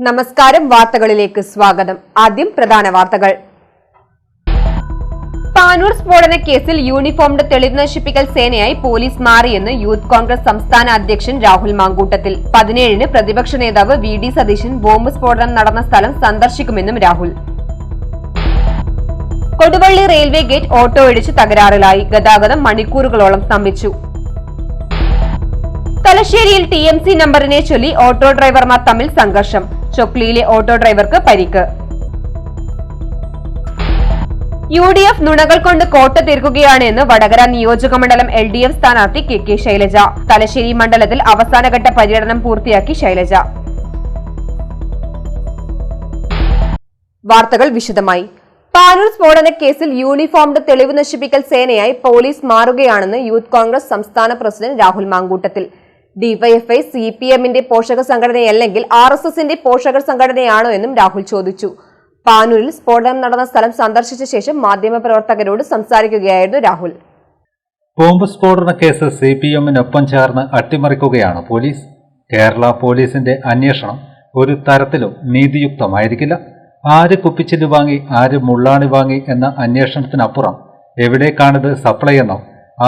നമസ്കാരം, വാർത്തകളിലേക്ക് സ്വാഗതം. ആദ്യം പ്രധാന വാർത്തകൾ. പാനൂർ സ്ഫോടന കേസിൽ യൂണിഫോമിന്റെ തെളിവ് നശിപ്പിക്കൽ സേനയായി പോലീസ് മാറിയെന്ന് യൂത്ത് കോൺഗ്രസ് സംസ്ഥാന അധ്യക്ഷൻ രാഹുൽ മാങ്കൂട്ടത്തിൽ. 17-ന് പ്രതിപക്ഷ നേതാവ് VD സതീശൻ ബോംബ് സ്ഫോടനം നടന്ന സ്ഥലം സന്ദർശിക്കുമെന്നും Rahul. Koduvally railway gate auto ഇടിച്ച് തകരാറിലായി. ഗതാഗതം മണിക്കൂറുകളോളം സ്തംഭിച്ചു. തലശ്ശേരിയിൽ TMC നമ്പറിനെ ചൊല്ലി ഓട്ടോ ഡ്രൈവർമാർ തമ്മിൽ സംഘർഷം. ചൊക്ലിയിലെ ഓട്ടോ ഡ്രൈവർക്ക് പരിക്ക്. UDF നുണകൾ കൊണ്ട് കോട്ട തീർക്കുകയാണ് എന്ന് വടകര നിയോജകമണ്ഡലം LDF സ്ഥാനാർത്ഥി KK ശൈലജ. തലശ്ശേരി മണ്ഡലത്തിൽ അവസാനഘട്ട പര്യടനം പൂർത്തിയാക്കി ശൈലജ. വാർത്തകൾ വിശദമായി. പാനൂർ സ്ഫോടന കേസിൽ യൂണിഫോമിന്റെ തെളിവ് നശിപ്പിക്കൽ സേനയായി പോലീസ് മാറുകയാണെന്ന് യൂത്ത് കോൺഗ്രസ് സംസ്ഥാന പ്രസിഡന്റ് രാഹുൽ മാങ്കൂട്ടത്തിൽ. DYFI CPMന്റെ പോഷക സംഘടനയല്ലെങ്കിൽ RSSന്റെ പോഷക സംഘടനയാണോ എന്നും രാഹുൽ ചോദിച്ചു. പാനൂരിൽ സ്ഫോടനം നടന്ന സ്ഥലം സന്ദർശിച്ച ശേഷം മാധ്യമപ്രവർത്തകരോട് സംസാരിക്കുകയായിരുന്നു രാഹുൽ. ബോംബ് സ്ഫോടന കേസ് CPMനൊപ്പം ചേർന്ന് അട്ടിമറിക്കുകയാണ് പോലീസ്. കേരള പോലീസിന്റെ അന്വേഷണം ഒരു തരത്തിലും നീതിയുക്തമായിരിക്കില്ല. ആര് കുപ്പിച്ചില് വാങ്ങി, ആര് മുള്ളാണി വാങ്ങി എന്ന അന്വേഷണത്തിനപ്പുറം എവിടേക്കാണിത് സപ്ലൈ എന്നോ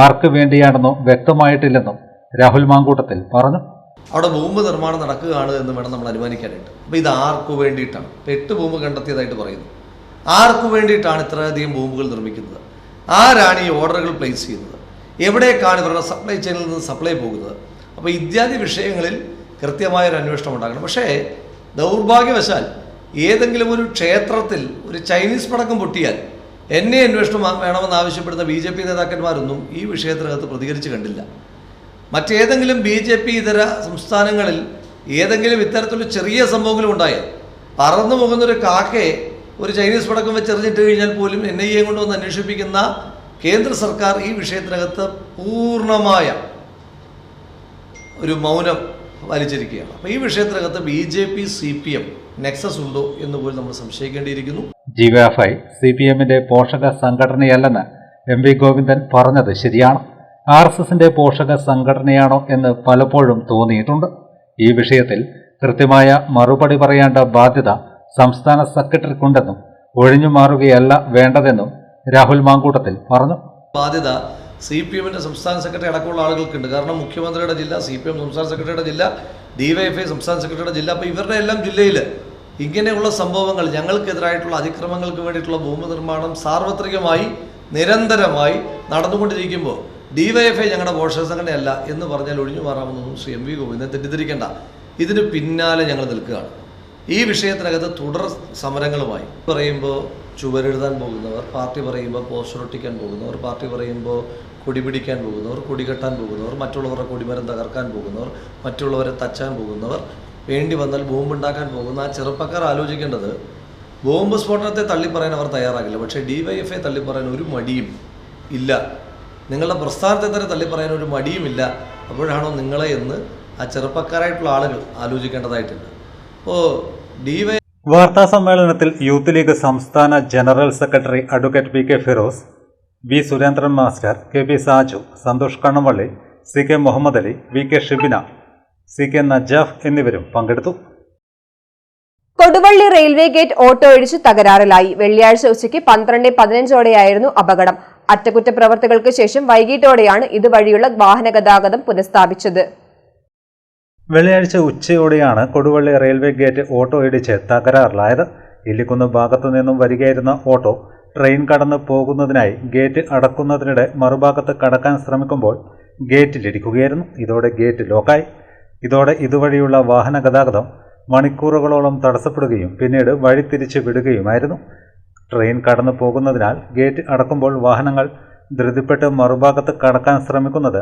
ആർക്ക് വേണ്ടിയാണെന്നോ വ്യക്തമായിട്ടില്ലെന്നും രാഹുൽ മാങ്കൂട്ടത്തിൽ പറഞ്ഞു. അവിടെ ബോംബ് നിർമ്മാണം നടക്കുകയാണ് എന്ന് വേണം നമ്മൾ അനുമാനിക്കാനായിട്ട്. അപ്പോൾ ഇത് ആർക്കു വേണ്ടിയിട്ടാണ്? 8 ബോംബ് കണ്ടെത്തിയതായിട്ട് പറയുന്നു. ആർക്കു വേണ്ടിയിട്ടാണ് ഇത്രയധികം ബോംബുകൾ നിർമ്മിക്കുന്നത്? ആരാണ് ഈ ഓർഡറുകൾ പ്ലേസ് ചെയ്യുന്നത്? എവിടേക്കാണ് ഇവരുടെ സപ്ലൈ ചെയിനിൽ നിന്ന് സപ്ലൈ പോകുന്നത്? അപ്പോൾ ഇത്യാദി വിഷയങ്ങളിൽ കൃത്യമായൊരു അന്വേഷണം ഉണ്ടാകണം. പക്ഷേ ദൗർഭാഗ്യവശാൽ ഏതെങ്കിലും ഒരു ക്ഷേത്രത്തിൽ ഒരു ചൈനീസ് പടക്കം പൊട്ടിയാൽ എന്നെ അന്വേഷണം വേണമെന്ന് ആവശ്യപ്പെടുന്ന BJP നേതാക്കന്മാരൊന്നും ഈ വിഷയത്തിനകത്ത് പ്രതികരിച്ച് കണ്ടില്ല. മറ്റേതെങ്കിലും BJP ഇതര സംസ്ഥാനങ്ങളിൽ ഏതെങ്കിലും ഇത്തരത്തിലുള്ള ചെറിയ സംഭവങ്ങളും ഉണ്ടായാൽ പറന്നു പോകുന്നൊരു കാക്കയെ ഒരു ചൈനീസ് പടക്കം വെച്ചെറിഞ്ഞിട്ട് കഴിഞ്ഞാൽ പോലും NIA കൊണ്ടുവന്ന് അന്വേഷിപ്പിക്കുന്ന കേന്ദ്ര സർക്കാർ ഈ വിഷയത്തിനകത്ത് പൂർണ്ണമായ ഒരു മൗനം വലിച്ചിരിക്കുകയാണ്. അപ്പോൾ ഈ വിഷയത്തിനകത്ത് BJP CPM നെക്സസ് ഉണ്ടോ എന്ന് പോലും നമ്മൾ സംശയിക്കേണ്ടിയിരിക്കുന്നു. DYFI CPMന്റെ പോഷക സംഘടനയല്ലെന്ന് MV ഗോവിന്ദൻ പറഞ്ഞത് ശരിയാണ്. RSSന്റെ പോഷക സംഘടനയാണോ എന്ന് പലപ്പോഴും തോന്നിയിട്ടുണ്ട്. ഈ വിഷയത്തിൽ കൃത്യമായ മറുപടി പറയേണ്ട ബാധ്യത സംസ്ഥാന സെക്രട്ടറിക്കുണ്ടെന്നും ഒഴിഞ്ഞു മാറുകയല്ല വേണ്ടതെന്നും രാഹുൽ മാങ്കൂട്ടത്തിൽ പറഞ്ഞു. ബാധ്യത CPMന്റെ സംസ്ഥാന സെക്രട്ടറി അടക്കമുള്ള ആളുകൾക്കുണ്ട്. കാരണം മുഖ്യമന്ത്രിയുടെ ജില്ല, CPM സംസ്ഥാന സെക്രട്ടറിയുടെ ജില്ല, DYFI സംസ്ഥാന സെക്രട്ടറിയുടെ ജില്ല. അപ്പോൾ ഇവരുടെ എല്ലാം ജില്ലയിൽ ഇങ്ങനെയുള്ള സംഭവങ്ങൾ, ഞങ്ങൾക്കെതിരായിട്ടുള്ള അതിക്രമങ്ങൾക്ക് വേണ്ടിയിട്ടുള്ള ബോംബ് നിർമ്മാണം സാർവത്രികമായി നിരന്തരമായി നടന്നുകൊണ്ടിരിക്കുമ്പോൾ DYFI ഞങ്ങളുടെ പോഷക സംഘടനയല്ല എന്ന് പറഞ്ഞാൽ ഒഴിഞ്ഞു മാറാമെന്നൊന്നും ശ്രീ MV ഗോവിന്ദൻ തെറ്റിദ്ധരിക്കേണ്ട. ഇതിന് പിന്നാലെ ഞങ്ങൾ നിൽക്കുകയാണ്. ഈ വിഷയത്തിനകത്ത് തുടർ സമരങ്ങളുമായി പറയുമ്പോൾ ചുവരെഴുതാൻ പോകുന്നവർ, പാർട്ടി പറയുമ്പോൾ പോസ്റ്റർ ഒട്ടിക്കാൻ പോകുന്നവർ, പാർട്ടി പറയുമ്പോൾ കൊടി പിടിക്കാൻ പോകുന്നവർ, കൊടി കെട്ടാൻ പോകുന്നവർ, മറ്റുള്ളവരുടെ കൊടിമരം തകർക്കാൻ പോകുന്നവർ, മറ്റുള്ളവരെ തച്ചാൻ പോകുന്നവർ, വേണ്ടി വന്നാൽ ബോംബ് ഉണ്ടാക്കാൻ പോകുന്ന ആ ചെറുപ്പക്കാർ ആലോചിക്കേണ്ടത്, ബോംബ് സ്ഫോടനത്തെ തള്ളിപ്പറയാൻ അവർ തയ്യാറാകില്ല. പക്ഷേ DYFI തള്ളിപ്പറയാൻ ഒരു മടിയും ഇല്ല. നിങ്ങളുടെ പ്രസ്ഥാനത്തെ തന്നെ തള്ളിപ്പറയാൻ ഒരു മടിയുമില്ല. അപ്പോഴാണോ നിങ്ങളെ എന്ന് ആ ചെറുപ്പക്കാരായിട്ടുള്ള ആളുകൾ ആലോചിക്കേണ്ടതായിട്ടുണ്ട്. അപ്പോൾ വാർത്താ സമ്മേളനത്തിൽ യൂത്ത് ലീഗ് സംസ്ഥാന general secretary advocate PK Firoz, V Surendran master, KP Saju, Santhosh Kannavalli, CK Muhammad Ali, VK Shibina, CK Najaf എന്നിവരും പങ്കെടുത്തു. കൊടുവള്ളി റെയിൽവേ ഗേറ്റ് ഓട്ടോ ഇടിച്ച് തകരാറിലായി. വെള്ളിയാഴ്ച ഉച്ചയ്ക്ക് 12:15ഓടെയായിരുന്നു അപകടം. അറ്റകുറ്റപ്രവർത്തികൾക്ക് ശേഷം വൈകിട്ടോടെയാണ് ഇതുവഴിയുള്ള വാഹന ഗതാഗതം പുനഃസ്ഥാപിച്ചത്. വെള്ളിയാഴ്ച ഉച്ചയോടെയാണ് കൊടുവള്ളി റെയിൽവേ ഗേറ്റ് ഓട്ടോ ഇടിച്ച് തകരാറിലായത്. ഇല്ലിക്കുന്ന് ഭാഗത്തു നിന്നും വരികയായിരുന്ന ഓട്ടോ ട്രെയിൻ കടന്നു പോകുന്നതിനായി ഗേറ്റ് അടക്കുന്നതിനിടെ മറുഭാഗത്ത് കടക്കാൻ ശ്രമിക്കുമ്പോൾ ഗേറ്റിലിടിക്കുകയായിരുന്നു. ഇതോടെ ഗേറ്റ് ലോക്കായി. ഇതോടെ ഇതുവഴിയുള്ള വാഹന ഗതാഗതം മണിക്കൂറുകളോളം തടസ്സപ്പെടുകയും പിന്നീട് വഴി തിരിച്ചു വിടുകയുമായിരുന്നു. ട്രെയിൻ കടന്നു പോകുന്നതിനാൽ ഗേറ്റ് അടക്കുമ്പോൾ വാഹനങ്ങൾ ധൃതിപ്പെട്ട് മറുഭാഗത്ത് കടക്കാൻ ശ്രമിക്കുന്നത്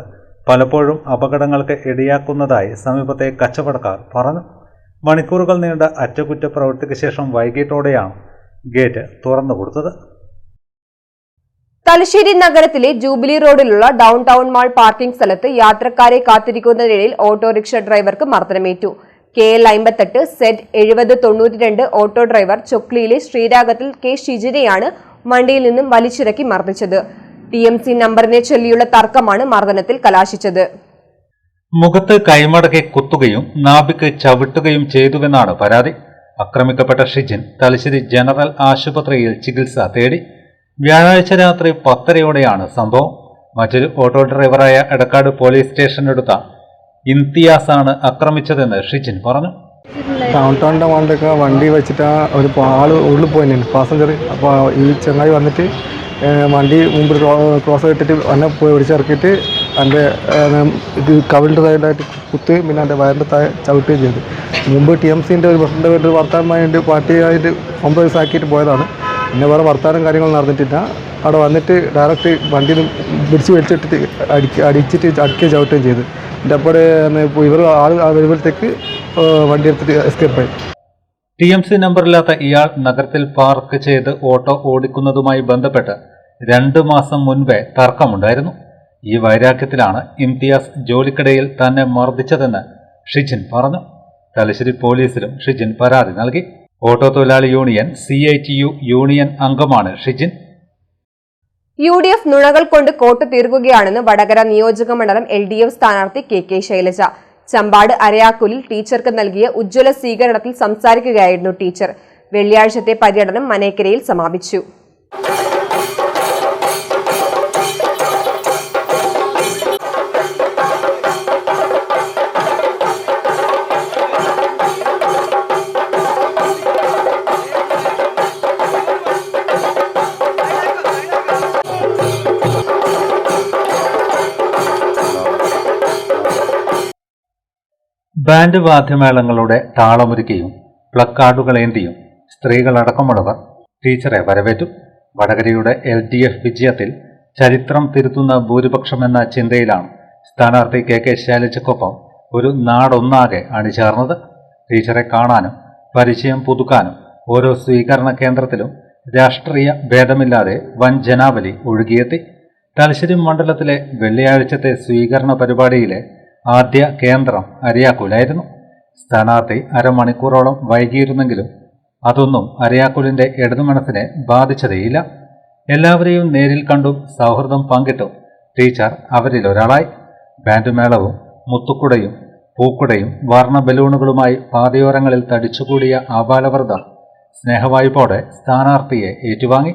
പലപ്പോഴും അപകടങ്ങൾക്ക് ഇടയാക്കുന്നതായി സമീപത്തെ കച്ചവടക്കാർ പറഞ്ഞു. മണിക്കൂറുകൾ നീണ്ട അറ്റകുറ്റപ്രവൃത്തിക്ക് ശേഷം വൈകിട്ടോടെയാണ് ഗേറ്റ് തുറന്നു കൊടുത്തത്. തലശ്ശേരി നഗരത്തിലെ ജൂബിലി റോഡിലുള്ള ഡൗൺ ടൗൺ മാൾ പാർക്കിംഗ് സ്ഥലത്ത് യാത്രക്കാരെ കാത്തിരിക്കുന്നതിനിടയിൽ ഓട്ടോറിക്ഷ ഡ്രൈവർക്ക് മർദ്ദനമേറ്റു. KL 58 Z7092 ഓട്ടോ ഡ്രൈവർ ചൊക്ലിയിലെ ശ്രീരാഗത്തിൽ K ഷിജിനെയാണ് വണ്ടിയിൽ നിന്നും വലിച്ചിറക്കി മർദ്ദിച്ചത്. TMC നമ്പറിനെ ചൊല്ലിയുള്ള തർക്കമാണ് മർദ്ദനത്തിൽ കലാശിച്ചത്. മുഖത്ത് കൈമടക്കി കുത്തുകയും നാഭിക്ക് ചവിട്ടുകയും ചെയ്തുവെന്നാണ് പരാതി. ആക്രമിക്കപ്പെട്ട ഷിജിൻ തലശ്ശേരി ജനറൽ ആശുപത്രിയിൽ ചികിത്സ തേടി. വ്യാഴാഴ്ച രാത്രി 10:30യോടെയാണ് സംഭവം. മറ്റൊരു ഓട്ടോ ഡ്രൈവറായ എടക്കാട് പോലീസ് സ്റ്റേഷനടുത്ത ഇംതിയാസാണ് ആക്രമിച്ചതെന്ന് ഷിജിൻ പറഞ്ഞു. ടൗണിൻ്റെ മുകളിലൊക്കെ വണ്ടി വെച്ചിട്ട് ഒരു ആൾ ഉള്ളിൽ പോയിരുന്നു പാസഞ്ചർ. അപ്പോൾ ഈ ചങ്ങായി വന്നിട്ട് വണ്ടി മുമ്പ് ക്രോസ് ഇട്ടിട്ട് എന്നെ പോയി പിടിച്ചിറക്കിയിട്ട് എൻ്റെ ഇത് കവിളിൻ്റെ സൈഡിലായിട്ട് കുത്തി, പിന്നെ എൻ്റെ വയറിൻ്റെ താഴെ ചവിട്ടുകയും ചെയ്തു. മുമ്പ് TMCൻ്റെ ഒരു പ്രസിഡൻ്റ് വീട്ടിൽ വർത്താനമായിട്ട് പാർട്ടിയായിട്ട് കോംപ്രമൈസ് ആക്കിയിട്ട് പോയതാണ്. പിന്നെ വേറെ വർത്താനം കാര്യങ്ങൾ നടന്നിട്ടില്ല. അവിടെ വന്നിട്ട് ഡയറക്റ്റ് വണ്ടി പിടിച്ച് വലിച്ചിട്ടിട്ട് അടിക്കുകയും ചവിട്ടുകയും ചെയ്തു. എൻ്റെ അപ്പോഴേ ഇവർ ആൾ വരുമ്പോഴത്തേക്ക് വണ്ടി എടുത്തിട്ട് എസ്കേപ്പായി. TMC നമ്പറില്ലാത്ത ഇയാൾ നഗരത്തിൽ പാർക്ക് ചെയ്ത് ഓട്ടോ ഓടിക്കുന്നതുമായി ബന്ധപ്പെട്ട് 2 മാസം മുൻപേ തർക്കമുണ്ടായിരുന്നു. ഈ വൈരാഗ്യത്തിലാണ് ഇംതിയാസ് ജോലിക്കിടയിൽ തന്നെ മർദ്ദിച്ചതെന്ന് ഷിജിൻ പറഞ്ഞു. തലശ്ശേരി പോലീസിലും ഷിജിൻ പരാതി നൽകി. ഓട്ടോ തൊഴിലാളി യൂണിയൻ CITU യൂണിയൻ അംഗമാണ് ഷിജിൻ. UDF നുണകൾ കൊണ്ട് കോട്ട് തീർക്കുകയാണെന്ന് വടകര നിയോജക മണ്ഡലം LDF സ്ഥാനാർത്ഥി KK ശൈലജ. ചമ്പാട് അരയാക്കുലിൽ ടീച്ചർക്ക് നൽകിയ ഉജ്ജ്വല സ്വീകരണത്തിൽ സംസാരിക്കുകയായിരുന്നു ടീച്ചർ. വെള്ളിയാഴ്ചത്തെ പര്യടനം മനേക്കരയിൽ സമാപിച്ചു. ബാൻഡ് വാദ്യമേളങ്ങളുടെ താളമൊരുക്കിയും പ്ലക്കാർഡുകളേന്തിയും സ്ത്രീകളടക്കമുള്ളവർ ടീച്ചറെ വരവേറ്റു. വടകരയുടെ LDF വിജയത്തിൽ ചരിത്രം തിരുത്തുന്ന ഭൂരിപക്ഷമെന്ന ചിന്തയിലാണ് സ്ഥാനാർത്ഥി KK ശൈലജയ്ക്കൊപ്പം ഒരു നാടൊന്നാകെ അണിചേർന്നത്. ടീച്ചറെ കാണാനും പരിചയം പുതുക്കാനും ഓരോ സ്വീകരണ കേന്ദ്രത്തിലും രാഷ്ട്രീയ ഭേദമില്ലാതെ വൻ ജനാവലി ഒഴുകിയെത്തി. തലശ്ശേരി മണ്ഡലത്തിലെ വെള്ളിയാഴ്ചത്തെ സ്വീകരണ പരിപാടിയിലെ ആദ്യ കേന്ദ്രം അരയാക്കുലായിരുന്നു. സ്ഥാനാർത്ഥി അരമണിക്കൂറോളം വൈകിയിരുന്നെങ്കിലും അതൊന്നും അരയാക്കുലിന്റെ ഇടതുമനസ്സിനെ ബാധിച്ചതേയില്ല. എല്ലാവരെയും നേരിൽ കണ്ടും സൗഹൃദം പങ്കിട്ടും ടീച്ചർ അവരിലൊരാളായി. ബാൻഡുമേളവും മുത്തുക്കുടയും പൂക്കുടയും വർണ്ണ ബലൂണുകളുമായി പാതയോരങ്ങളിൽ തടിച്ചുകൂടിയ ആബാലവൃദ്ധ സ്നേഹവായ്പോടെ സ്ഥാനാർത്ഥിയെ ഏറ്റുവാങ്ങി.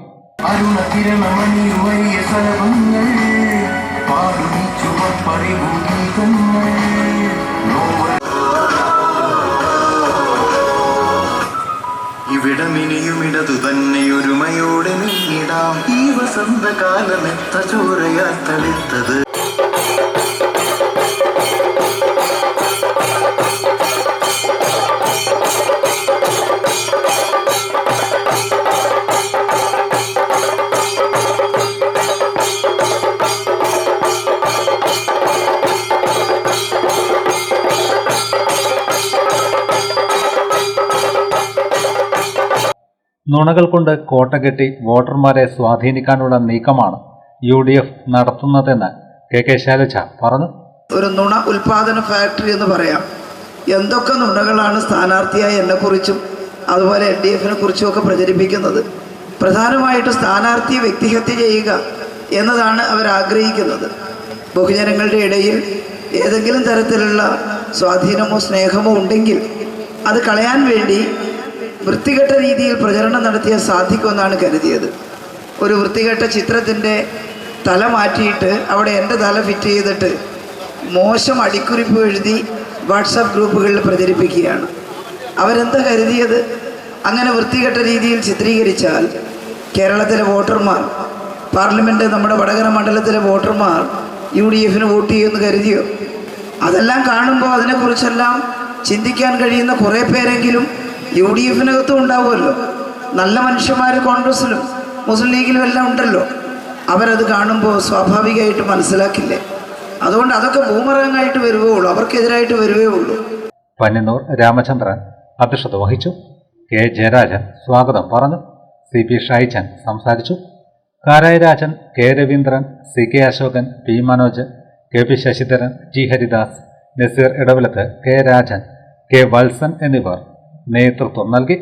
ഇവിടമിനിയും ഇടതു തന്നെ ഒരുമയോടെ നീങ്ങിടാം. ഈ വസന്തകാലം എത്ര ചോരയാ തളിത്തത്. നുണകൾ കൊണ്ട് കോട്ടകെട്ടി വോട്ടർമാരെ സ്വാധീനിക്കാനുള്ള നീക്കമാണ് UDF നടത്തുന്നതെന്ന് KK ശൈലജ പറഞ്ഞു. ഒരു നുണ ഉൽപാദന ഫാക്ടറി എന്ന് പറയാം. എന്തൊക്കെ നുണകളാണ് സ്ഥാനാർത്ഥിയായി എന്നെക്കുറിച്ചും അതുപോലെ LDFനെ കുറിച്ചും ഒക്കെ പ്രചരിപ്പിക്കുന്നത്. പ്രധാനമായിട്ട് സ്ഥാനാർത്ഥിയെ വ്യക്തിഹത്യ ചെയ്യുക എന്നതാണ് അവരാഗ്രഹിക്കുന്നത്. ബഹുജനങ്ങളുടെ ഇടയിൽ ഏതെങ്കിലും തരത്തിലുള്ള സ്വാധീനമോ സ്നേഹമോ ഉണ്ടെങ്കിൽ അത് കളയാൻ വേണ്ടി വൃത്തികെട്ട രീതിയിൽ പ്രചരണം നടത്തിയാൽ സാധിക്കുമെന്നാണ് കരുതിയത്. ഒരു വൃത്തികെട്ട ചിത്രത്തിൻ്റെ തല മാറ്റിയിട്ട് അവിടെ എൻ്റെ തല ഫിറ്റ് ചെയ്തിട്ട് മോശം അടിക്കുറിപ്പ് എഴുതി വാട്സാപ്പ് ഗ്രൂപ്പുകളിൽ പ്രചരിപ്പിക്കുകയാണ്. അവരെന്താ കരുതിയത്? അങ്ങനെ വൃത്തികെട്ട രീതിയിൽ ചിത്രീകരിച്ചാൽ കേരളത്തിലെ വോട്ടർമാർ, പാർലമെൻറ്റ് നമ്മുടെ വടകര മണ്ഡലത്തിലെ വോട്ടർമാർ UDFന് വോട്ട് ചെയ്യുമെന്ന് കരുതിയോ? അതെല്ലാം കാണുമ്പോൾ അതിനെക്കുറിച്ചെല്ലാം ചിന്തിക്കാൻ കഴിയുന്ന കുറേ പേരെങ്കിലും UDFനകത്തും ഉണ്ടാവുമല്ലോ. നല്ല മനുഷ്യന്മാർ കോൺഗ്രസിലും മുസ്ലിം ലീഗിലും എല്ലാം ഉണ്ടല്ലോ. അവരത് കാണുമ്പോൾ സ്വാഭാവികമായിട്ട് മനസ്സിലാക്കില്ലേ. അതുകൊണ്ട് അതൊക്കെ ബൂമറാങ്ങായിട്ട് വരുവേ ഉള്ളൂ, അവർക്കെതിരായിട്ട് വരുവേ ഉള്ളൂ. പന്നിന്നൂർ രാമചന്ദ്രൻ അധ്യക്ഷത വഹിച്ചു. K ജയരാജൻ സ്വാഗതം പറഞ്ഞു. CP ഷൈജൻ സംസാരിച്ചു. Karayi Rajan, K Raveendran, CK Ashokan, P Manoj, KP Sasidharan, G Haridas, Naseer ഇടവലത്ത്, K Rajan, K Valsan എന്നിവർ നേതൃത്വം നൽകി.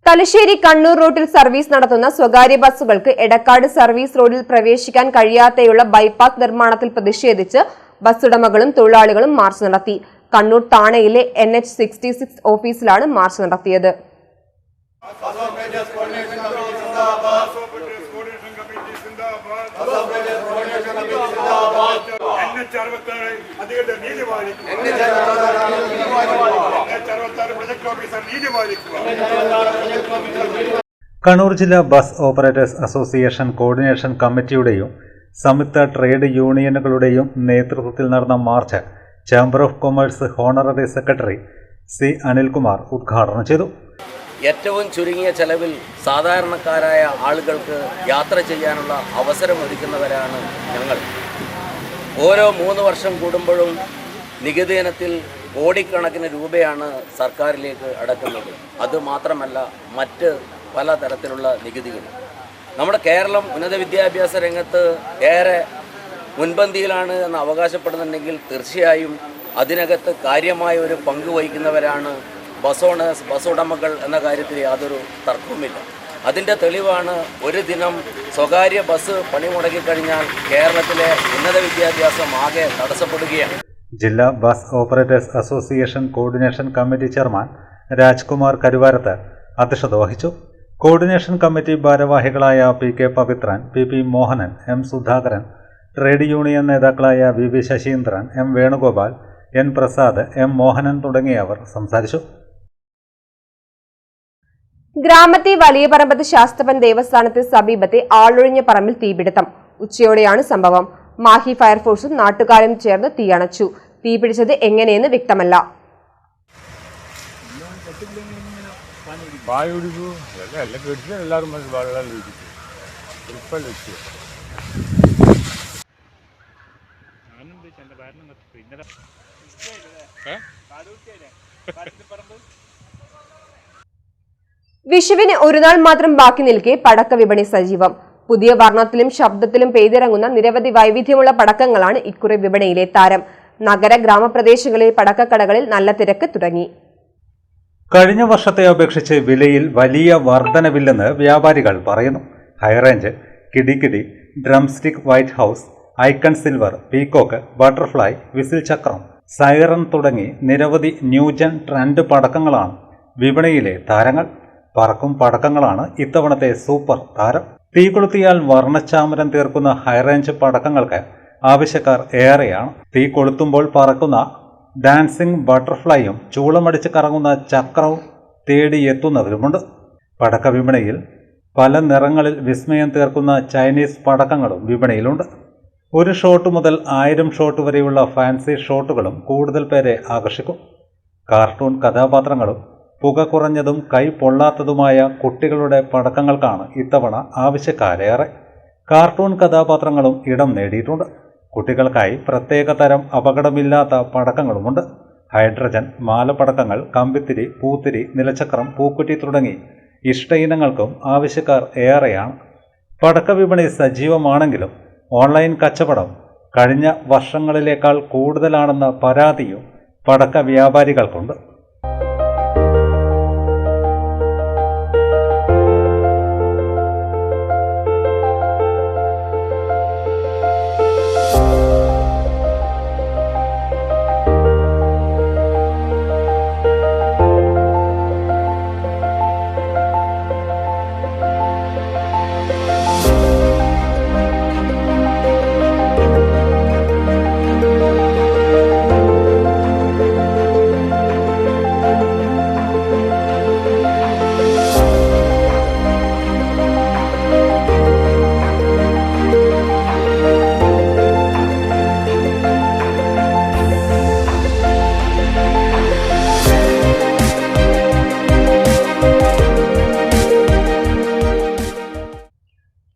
തലശ്ശേരി കണ്ണൂർ റൂട്ടിൽ സർവീസ് നടത്തുന്ന സ്വകാര്യ ബസ്സുകൾക്ക് എടക്കാട് സർവീസ് റോഡിൽ പ്രവേശിക്കാൻ കഴിയാതെയുള്ള ബൈപ്പാസ് നിർമ്മാണത്തിൽ പ്രതിഷേധിച്ച് ബസ്സുടമകളും തൊഴിലാളികളും മാർച്ച് നടത്തി. കണ്ണൂർ താണയിലെ NH66 ഓഫീസിലാണ് മാർച്ച് നടത്തിയത്. കണ്ണൂർ ജില്ലാ ബസ് ഓപ്പറേറ്റേഴ്സ് അസോസിയേഷൻ കോർഡിനേഷൻ കമ്മിറ്റിയുടെയും സംയുക്ത ട്രേഡ് യൂണിയനുകളുടെയും നേതൃത്വത്തിൽ നടന്ന March chamber of commerce honorary secretary C Anilkumar ഉദ്ഘാടനം ചെയ്തു. ഏറ്റവും ചുരുങ്ങിയ ചെലവിൽ സാധാരണക്കാരായ ആളുകൾക്ക് യാത്ര ചെയ്യാനുള്ള അവസരമൊരുക്കുന്നവരാണ് ഞങ്ങൾ. ഓരോ 3 വർഷം കൂടുമ്പോഴും നികുതി ഇനത്തിൽ കോടിക്കണക്കിന് രൂപയാണ് സർക്കാരിലേക്ക് അടക്കുന്നത്. അതുമാത്രമല്ല മറ്റ് പല തരത്തിലുള്ള നികുതികൾ. നമ്മുടെ കേരളം ഉന്നത വിദ്യാഭ്യാസ രംഗത്ത് ഏറെ മുൻപന്തിയിലാണ് എന്ന് അവകാശപ്പെടുന്നുണ്ടെങ്കിൽ തീർച്ചയായും അതിനകത്ത് കാര്യമായ ഒരു പങ്ക് വഹിക്കുന്നവരാണ് ബസ് ഓണേഴ്സ്, ബസ് ഉടമകൾ എന്ന കാര്യത്തിൽ യാതൊരു തർക്കവുമില്ല. അതിൻ്റെ തെളിവാണ് ഒരു ദിനം സ്വകാര്യ ബസ് പണിമുടക്കിക്കഴിഞ്ഞാൽ കേരളത്തിലെ ഉന്നത വിദ്യാഭ്യാസം ആകെ തടസ്സപ്പെടുകയാണ്. ജില്ലാ bus operators association coordination committee chairman Rajkumar Karuvarath അധ്യക്ഷത വഹിച്ചു. കോർഡിനേഷൻ കമ്മിറ്റി ഭാരവാഹികളായ PK Pavithran, PP Mohanan, M Sudhakaran, trade union നേതാക്കളായ VV Saseendran, M Venugopal, N Prasad, M Mohanan തുടങ്ങിയവർ സംസാരിച്ചു. ഗ്രാമത്തെ വലിയ പറമ്പത്ത് ശാസ്തപൻ ദേവസ്ഥാനത്തെ സമീപത്തെ ആളൊഴിഞ്ഞ പറമ്പിൽ തീപിടുത്തം. ഉച്ചയോടെയാണ് സംഭവം. മാഹി ഫയർഫോഴ്സും നാട്ടുകാരും ചേർന്ന് തീയണച്ചു. തീപിടിച്ചത് എങ്ങനെയെന്ന് വ്യക്തമല്ല. വിഷുവിന് ഒരു നാൾ മാത്രം ബാക്കി നിൽക്കെ പടക്ക വിപണി സജീവം. പുതിയ വർണ്ണത്തിലും ശബ്ദത്തിലും പെയ്തിറങ്ങുന്ന നിരവധി വൈവിധ്യമുള്ള പടക്കങ്ങളാണ് ഇക്കുറി വിപണിയിലെ താരം. നഗര ഗ്രാമപ്രദേശങ്ങളിലെ പടക്കക്കടകളിൽ നല്ല തിരക്ക് തുടങ്ങി. കഴിഞ്ഞ വർഷത്തെ അപേക്ഷിച്ച് വിലയിൽ വലിയ വർധനവില്ലെന്ന് വ്യാപാരികൾ പറയുന്നു. ഹൈറേഞ്ച്, കിടികിടി, drumstick, white house, icon silver, peacock, butterfly, whistle ചക്രം, സൈറൺ തുടങ്ങി നിരവധി ന്യൂജൻ ട്രെൻഡ് പടക്കങ്ങളാണ് വിപണിയിലെ താരങ്ങൾ. പറക്കും പടക്കങ്ങളാണ് ഇത്തവണത്തെ സൂപ്പർ താരം. തീ കൊളുത്തിയാൽ വർണ്ണച്ചാമരം തീർക്കുന്ന ഹൈറേഞ്ച് പടക്കങ്ങൾക്ക് ആവശ്യക്കാർ ഏറെയാണ്. തീ കൊളുത്തുമ്പോൾ പറക്കുന്ന ഡാൻസിംഗ് ബട്ടർഫ്ലൈയും ചൂളമടിച്ച് കറങ്ങുന്ന ചക്രവും തേടിയെത്തുന്നവരുമുണ്ട്. പടക്ക വിപണിയിൽ പല നിറങ്ങളിൽ വിസ്മയം തീർക്കുന്ന ചൈനീസ് പടക്കങ്ങളും വിപണിയിലുണ്ട്. 1 ഷോട്ട് മുതൽ 1000 ഷോട്ട് വരെയുള്ള ഫാൻസി ഷോട്ടുകളും കൂടുതൽ പേരെ ആകർഷിക്കും. കാർട്ടൂൺ കഥാപാത്രങ്ങളും പുക കുറഞ്ഞതും കൈ പൊള്ളാത്തതുമായ കുട്ടികളുടെ പടക്കങ്ങൾക്കാണ് ഇത്തവണ ആവശ്യക്കാരേറെ. കാർട്ടൂൺ കഥാപാത്രങ്ങളും ഇടം നേടിയിട്ടുണ്ട്. കുട്ടികൾക്കായി പ്രത്യേക തരം അപകടമില്ലാത്ത പടക്കങ്ങളുമുണ്ട്. ഹൈഡ്രജൻ, മാലപ്പടക്കങ്ങൾ, കമ്പിത്തിരി, പൂത്തിരി, നിലച്ചക്രം, പൂക്കുറ്റി തുടങ്ങി ഇഷ്ട ഇനങ്ങൾക്കും ആവശ്യക്കാർ ഏറെയാണ്. പടക്ക വിപണി സജീവമാണെങ്കിലും ഓൺലൈൻ കച്ചവടം കഴിഞ്ഞ വർഷങ്ങളിലേക്കാൾ കൂടുതലാണെന്ന പരാതിയും പടക്ക വ്യാപാരികൾക്കുണ്ട്.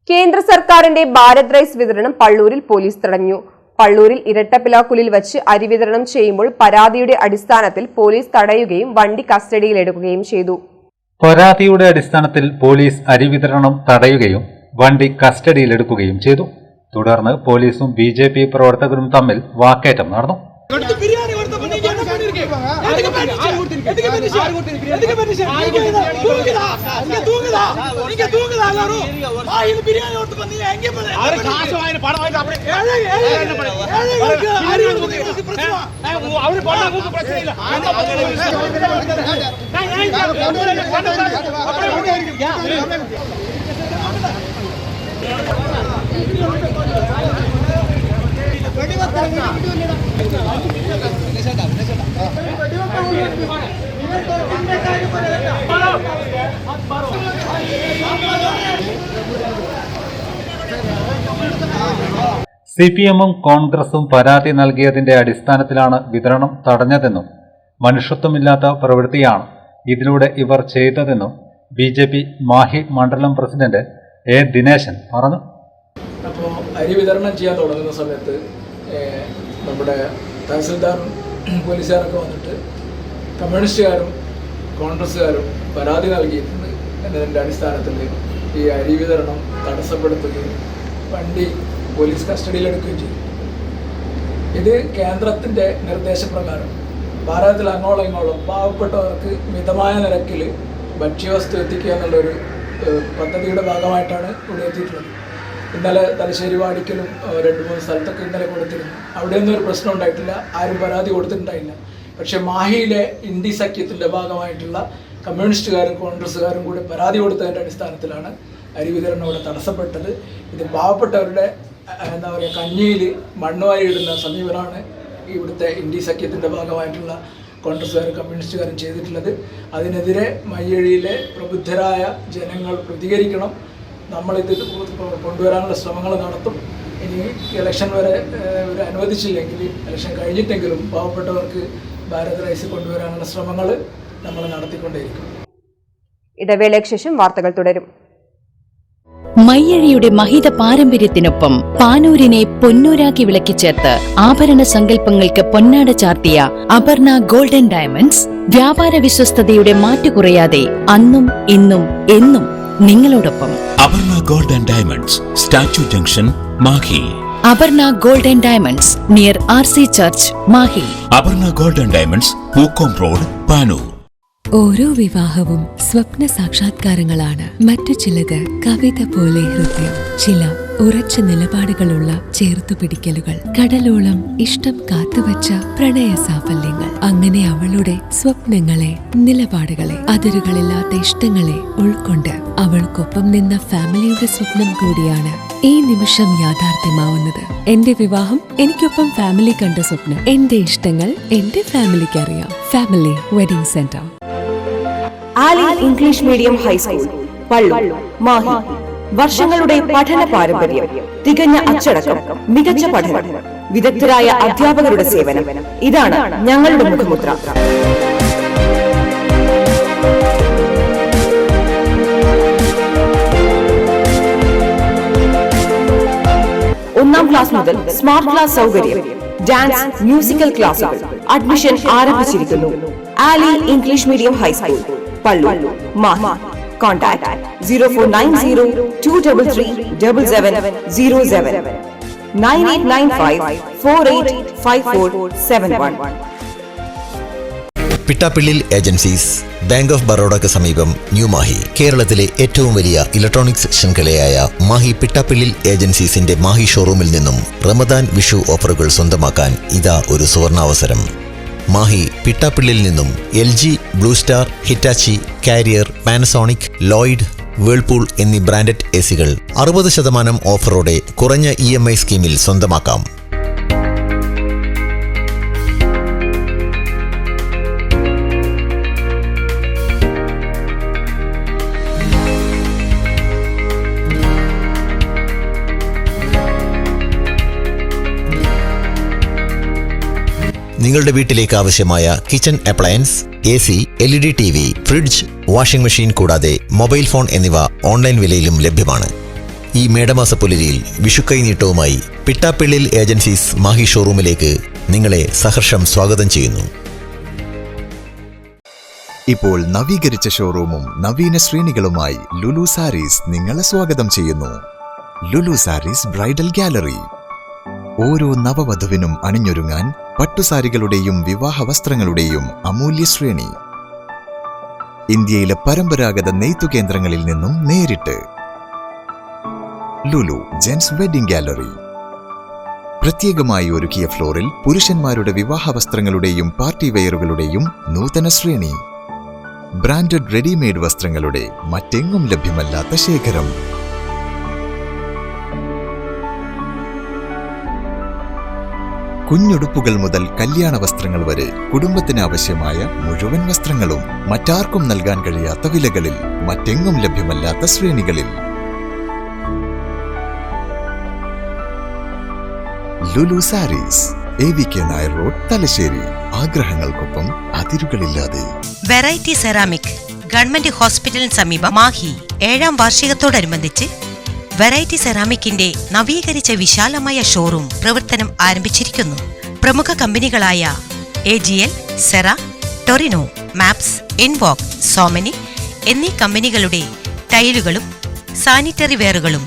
കേന്ദ്ര സർക്കാരിന്റെ ഭാരത് റൈസ് വിതരണം പള്ളൂരിൽ പോലീസ് തടഞ്ഞു. പള്ളൂരിൽ ഇരട്ടപ്പിലാക്കുലിൽ വച്ച് അരി വിതരണം ചെയ്യുമ്പോൾ പരാതിയുടെ അടിസ്ഥാനത്തിൽ പോലീസ് തടയുകയും വണ്ടി കസ്റ്റഡിയിലെടുക്കുകയും ചെയ്തു. പരാതിയുടെ അടിസ്ഥാനത്തിൽ പോലീസ് അരി വിതരണം തടയുകയും വണ്ടി കസ്റ്റഡിയിലെടുക്കുകയും ചെയ്തു. തുടർന്ന് പോലീസും BJP പ്രവർത്തകരും തമ്മിൽ വാക്കേറ്റം നടന്നു. CPM-ഉം കോൺഗ്രസും പരാതി നൽകിയതിന്റെ അടിസ്ഥാനത്തിലാണ് വിതരണം തടഞ്ഞതെന്നും മനുഷ്യത്വമില്ലാത്ത പ്രവൃത്തിയാണ് ഇതിലൂടെ ഇവർ ചെയ്തതെന്നും BJP മാഹി മണ്ഡലം പ്രസിഡന്റ് A. ദിനേശൻ പറഞ്ഞു. അപ്പോൾ അരി വിതരണം ചെയ്യാൻ തുടങ്ങുന്ന സമയത്ത് നമ്മുടെ തഹസിൽദാറും പോലീസുകാരൊക്കെ വന്നിട്ട് കമ്മ്യൂണിസ്റ്റുകാരും കോൺഗ്രസ്സുകാരും പരാതി നൽകിയിട്ടുണ്ട് എന്നതിൻ്റെ അടിസ്ഥാനത്തിൽ ഈ അരി വിതരണം തടസ്സപ്പെടുത്തുകയും വണ്ടി പോലീസ് കസ്റ്റഡിയിലെടുക്കുകയും ചെയ്തു. ഇത് കേന്ദ്രത്തിൻ്റെ നിർദ്ദേശപ്രകാരം ഭാരതത്തിൽ അങ്ങോളം ഇങ്ങോളം പാവപ്പെട്ടവർക്ക് മിതമായ നിരക്കിൽ ഭക്ഷ്യവസ്തു എത്തിക്കുക എന്നുള്ളൊരു പദ്ധതിയുടെ ഭാഗമായിട്ടാണ് ഇവിടെ എത്തിയിട്ടുള്ളത്. ഇന്നലെ തലശ്ശേരി വാടിക്കലും 2-3 സ്ഥലത്തൊക്കെ ഇന്നലെ കൊടുത്തിരുന്നു. അവിടെയൊന്നും ഒരു പ്രശ്നം ഉണ്ടായിട്ടില്ല, ആരും പരാതി കൊടുത്തിട്ടുണ്ടായില്ല. പക്ഷെ മാഹിയിലെ ഇന്ത്യ സഖ്യത്തിൻ്റെ ഭാഗമായിട്ടുള്ള കമ്മ്യൂണിസ്റ്റുകാരും കോൺഗ്രസ്സുകാരും കൂടി പരാതി കൊടുത്തതിൻ്റെ അടിസ്ഥാനത്തിലാണ് അരി വിതരണം ഇവിടെ തടസ്സപ്പെട്ടത്. ഇത് പാവപ്പെട്ടവരുടെ എന്താ പറയുക കഞ്ഞിയിൽ മണ്ണുവാരി ഇടുന്ന സമീപനമാണ് ഇവിടുത്തെ ഇന്ത്യ സഖ്യത്തിൻ്റെ ഭാഗമായിട്ടുള്ള കോൺഗ്രസ്സുകാരും കമ്മ്യൂണിസ്റ്റുകാരും ചെയ്തിട്ടുള്ളത്. അതിനെതിരെ മയ്യഴിയിലെ പ്രബുദ്ധരായ ജനങ്ങൾ പ്രതികരിക്കണം. നമ്മളിത് കൊണ്ടുവരാനുള്ള ശ്രമങ്ങൾ നടത്തും. ഇനി ഇലക്ഷൻ വരെ ഒരു അനുവദിച്ചില്ലെങ്കിൽ ഇലക്ഷൻ കഴിഞ്ഞിട്ടെങ്കിലും പാവപ്പെട്ടവർക്ക് ഭാരത് റൈസ് കൊണ്ടുവരാനുള്ള ശ്രമങ്ങൾ നമ്മൾ നടത്തിക്കൊണ്ടേയിരിക്കും. ഇടവേളയ്ക്ക് ശേഷം വാർത്തകൾ തുടരും. മയ്യഴിയുടെ മഹിത പാരമ്പര്യത്തിനൊപ്പം പാനൂരിനെ പൊന്നൂരാക്കി വിളക്കിച്ചേർത്ത് ആഭരണ സങ്കല്പങ്ങൾക്ക് പൊന്നാട ചാർത്തിയ അപർണ ഗോൾഡൻ ഡയമണ്ട്സ് വ്യാപാര വിശ്വസ്തതയുടെ മാറ്റുകുറയാതെ അന്നും ഇന്നും എന്നും നിങ്ങളോടൊപ്പം. Aparna golden diamonds, statue junction, Mahe. Aparna golden diamonds near RC church, Mahe. Aparna golden diamonds, Pookkom road, Panoor. ഓരോ വിവാഹവും സ്വപ്ന സാക്ഷാത്കാരങ്ങളാണ്. മറ്റു ചിലത് കവിത പോലെ ഹൃദയം, ചില ഉറച്ച നിലപാടുകളുള്ള ചേർത്തുപിടിക്കലുകൾ, കടലോളം ഇഷ്ടം കാത്തുവച്ച പ്രണയ സാഫല്യങ്ങൾ. അങ്ങനെ അവളുടെ സ്വപ്നങ്ങളെ, നിലപാടുകളെ, അതിരുകളില്ലാത്ത ഇഷ്ടങ്ങളെ ഉൾക്കൊണ്ട് അവൾക്കൊപ്പം നിന്ന ഫാമിലിയുടെ സ്വപ്നം കൂടിയാണ് ഈ നിമിഷം യാഥാർത്ഥ്യമാവുന്നത്. എന്റെ വിവാഹം എനിക്കൊപ്പം ഫാമിലി കണ്ട സ്വപ്നം. എന്റെ ഇഷ്ടങ്ങൾ എന്റെ ഫാമിലിക്ക് അറിയാം. Family wedding centre. Ali English medium high school, Palloor, Mahe. വർഷങ്ങളുടെ പഠന പാരമ്പര്യം, തികഞ്ഞ അച്ചടക്കം, മികച്ച പഠനം, വിദഗ്ധരായ അധ്യാപകരുടെ സേവനം, ഇതാണ് ഞങ്ങളുടെ മുഖമുദ്ര. ഒന്നാം ക്ലാസ് മുതൽ സ്മാർട്ട് ക്ലാസ് സൗകര്യം, ഡാൻസ്, മ്യൂസിക്കൽ ക്ലാസുകൾ. അഡ്മിഷൻ ആരംഭിച്ചിരിക്കുന്നു. Ali English medium high school, Palloor, Mahe. Contact 0490 233 7707 9895 485471. Pittappillil agencies, bank of ബറോഡയ്ക്ക് സമീപം, ന്യൂ മാഹി. കേരളത്തിലെ ഏറ്റവും വലിയ ഇലക്ട്രോണിക്സ് ശൃംഖലയായ മാഹി പിട്ടാപ്പിള്ളിൽ ഏജൻസീസിന്റെ മാഹി ഷോറൂമിൽ നിന്നും റമദാൻ വിഷു ഓഫറുകൾ സ്വന്തമാക്കാൻ ഇതാ ഒരു സുവർണാവസരം. മാഹി പിട്ടാപ്പിള്ളിൽ നിന്നും LG, blue star, Hitachi, carrier, Panasonic, Lloyd, Whirlpool എന്നീ ബ്രാൻഡഡ് AC-കൾ 60% ഓഫറോടെ കുറഞ്ഞ EMI സ്കീമിൽ സ്വന്തമാക്കാം. നിങ്ങളുടെ വീട്ടിലേക്ക് ആവശ്യമായ kitchen appliance, AC, LED TV, fridge, washing machine കൂടാതെ മൊബൈൽ ഫോൺ എന്നിവ ഓൺലൈൻ വിലയിലും ലഭ്യമാണ്. ഈ മേടമാസ പുലരിയിൽ വിഷുക്കൈ നീട്ടവുമായി പിട്ടാപ്പിള്ളിൽ ഏജൻസീസ് മാഹി ഷോറൂമിലേക്ക് നിങ്ങളെ സഹർഷം സ്വാഗതം ചെയ്യുന്നു. ഇപ്പോൾ നവീകരിച്ച ഷോറൂമും നവീന ശ്രേണികളുമായി ലുലു സാരീസ് നിങ്ങളെ സ്വാഗതം ചെയ്യുന്നു. Lulu sarees bridal gallery. ഓരോ നവവധുവിനും അണിഞ്ഞൊരുങ്ങാൻ പട്ടുസാരികളുടെയും വിവാഹ വസ്ത്രങ്ങളുടെയും അമൂല്യ ശ്രേണി. ഇന്ത്യയിലെ പരമ്പരാഗത നെയ്ത്തു കേന്ദ്രങ്ങളിൽ നിന്നും നേരിട്ട്. Lulu gents wedding gallery. പ്രത്യേകമായി ഒരുക്കിയ ഫ്ലോറിൽ പുരുഷന്മാരുടെ വിവാഹ വസ്ത്രങ്ങളുടെയും പാർട്ടി വെയറുകളുടെയും നൂതന ശ്രേണി. ബ്രാൻഡഡ് റെഡിമെയ്ഡ് വസ്ത്രങ്ങളുടെ മറ്റെങ്ങും ലഭ്യമല്ലാത്ത ശേഖരം. കുഞ്ഞുടുപ്പുകൾ മുതൽ കല്യാണ വസ്ത്രങ്ങൾ വരെ കുടുംബത്തിന് ആവശ്യമായ മുഴുവൻ വസ്ത്രങ്ങളും മറ്റാർക്കും നൽകാൻ കഴിയാത്ത വിലകളിൽ, മറ്റെങ്ങും ലഭ്യമല്ലാത്ത ശ്രേണികളിൽ. Lulu sarees, AVK Nair road, Thalassery. ആഗ്രഹങ്ങൾക്കൊപ്പം അതിരുകളില്ലാതെ. വെറൈറ്റി സെറാമിക് ഗവൺമെന്റ് ഹോസ്പിറ്റലിന് സമീപം മാഹി 7ാം വാർഷികത്തോടനുബന്ധിച്ച് വെറൈറ്റി സെറാമിക്കിന്റെ നവീകരിച്ച വിശാലമായ ഷോറൂം പ്രവർത്തനം ആരംഭിച്ചിരിക്കുന്നു. പ്രമുഖ കമ്പനികളായ AGL, സെറ, ടൊറിനോ, മാപ്സ്, ഇൻവോക്, സോമനി എന്നീ കമ്പനികളുടെ ടൈലുകളും സാനിറ്ററി വെയറുകളും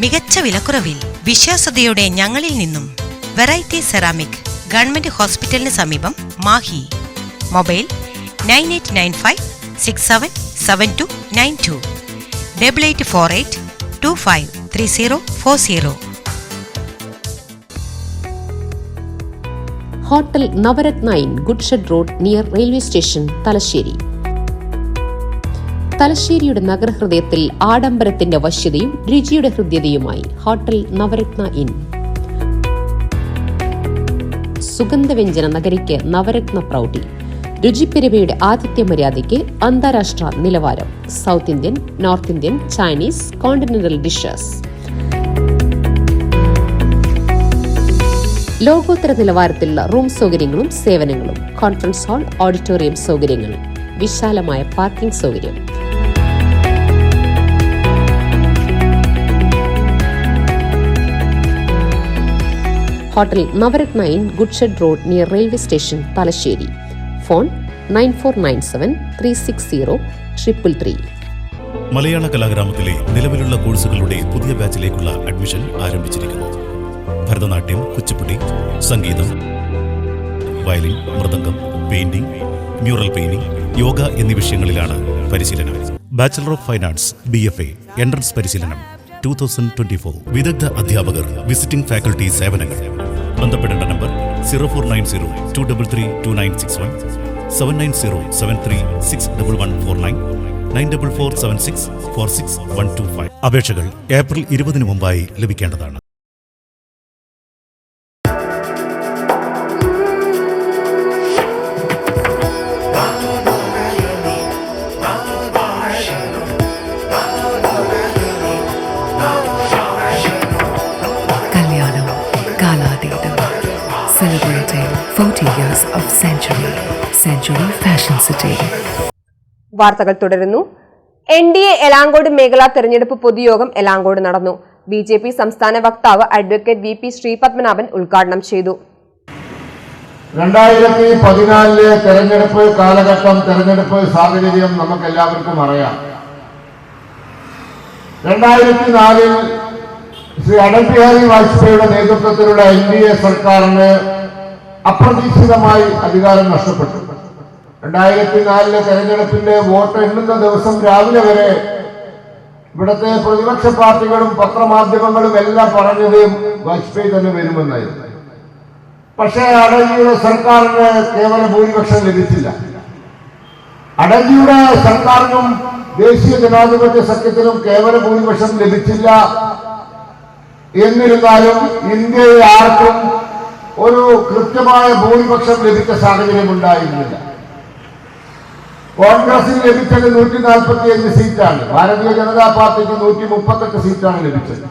മികച്ച വിലക്കുറവിൽ വിശ്വാസ്യതയോടെ ഞങ്ങളിൽ നിന്നും. വെറൈറ്റി സെറാമിക് ഗവൺമെന്റ് ഹോസ്പിറ്റലിന് സമീപം Mahe. Mobile 9895677292 8848253040. Hotel Navaratna inn good shed road near railway station, Thalassery. തലശ്ശേരിയുടെ നഗരഹൃദയത്തിൽ ആഡംബരത്തിന്റെ വശ്യതയും രുചിയുടെ ഹൃദ്യതയുമായി ഹോട്ടൽ നവരത്ന ഇൻ. സുഗന്ധവ്യഞ്ജന നഗരിക്ക് നവരത്ന പ്രൗഢി. രുചിപ്പെരുമയുടെ ആതിഥ്യ മര്യാദയ്ക്ക് അന്താരാഷ്ട്ര നിലവാരം. South Indian, North Indian, Chinese, continental dishes. ലോകോത്തര നിലവാരത്തിലുള്ള റൂം സൗകര്യങ്ങളും സേവനങ്ങളും. കോൺഫറൻസ് ഹാൾ, ഓഡിറ്റോറിയം സൗകര്യങ്ങൾ, വിശാലമായ പാർക്കിംഗ് സൗകര്യം. Hotel Navaratna inn good shed road near railway station, Thalassery. Phone 9497360333. മലയാള കലാഗ്രാമത്തിലെ നിലവിലുള്ള കോഴ്സുകളുടെ പുതിയ ബാച്ചിലേക്കുള്ള അഡ്മിഷൻ ആരംഭിച്ചിരിക്കുന്നു. ഭരതനാട്യം, കുച്ചിപ്പുടി, സംഗീതം, violin, mridangam, painting, mural painting, yoga എന്നീ വിഷയങ്ങളിലാണ് പരിശീലനം. Bachelor of fine arts, BFA entrance പരിശീലനം 2024. വിദഗ്ധ അധ്യാപകർ, വിസിറ്റിംഗ് ഫാക്കൽറ്റി സേവനങ്ങൾ. ബന്ധപ്പെടേണ്ട നമ്പർ 049023329161, 7907361149, 9447646125. അപേക്ഷകൾ ഏപ്രിൽ 20 മുമ്പായി ലഭിക്കേണ്ടതാണ്. Celebrating 40 years of Century Fashion City. വാർത്തകൾ തുടരുന്നു. NDA എലാങ്കോട് മേഖലാ തെരഞ്ഞെടുപ്പ് പൊതുയോഗം എലാങ്കോട് നടന്നു. BJP സംസ്ഥാന വക്താവ് അഡ്വക്കേറ്റ് VP ശ്രീപത്മനാഭൻ ഉദ്ഘാടനം ചെയ്തു. 2014 തെരഞ്ഞെടുപ്പ് കാലഘട്ടം, തെരഞ്ഞെടുപ്പ് സാഹചര്യം നമുക്ക് എല്ലാവർക്കും അറിയാം. 2004 ശ്രീ അടൽ ബിഹാരി വാജ്പേയിയുടെ നേതൃത്വത്തിലുള്ള NDA സർക്കാരിന് അപ്രതീക്ഷിതമായി അധികാരം നഷ്ടപ്പെട്ടു. 2004 തെരഞ്ഞെടുപ്പിന്റെ വോട്ട് എണ്ണുന്ന ദിവസം രാവിലെ വരെ ഇവിടുത്തെ പ്രതിപക്ഷ പാർട്ടികളും പത്രമാധ്യമങ്ങളും എല്ലാം പറഞ്ഞത് വാജ്പേയി തന്നെ വരുമെന്നായിരുന്നു. പക്ഷേ അടൽജിയുടെ സർക്കാരിന് കേവല ഭൂരിപക്ഷം ലഭിച്ചില്ല. അടൽജിയുടെ സർക്കാരിനും ദേശീയ ജനാധിപത്യ സഖ്യത്തിനും കേവല ഭൂരിപക്ഷം ലഭിച്ചില്ല. എന്നിരുന്നാലും ഇന്ത്യയിൽ ആർക്കും ഒരു കൃത്യമായ ഭൂരിപക്ഷം ലഭിച്ച സാഹചര്യം ഉണ്ടായിരുന്നില്ല. കോൺഗ്രസിന് ലഭിച്ചത് 145 സീറ്റാണ്. ഭാരതീയ ജനതാ പാർട്ടിക്ക് 138 സീറ്റാണ് ലഭിച്ചത്.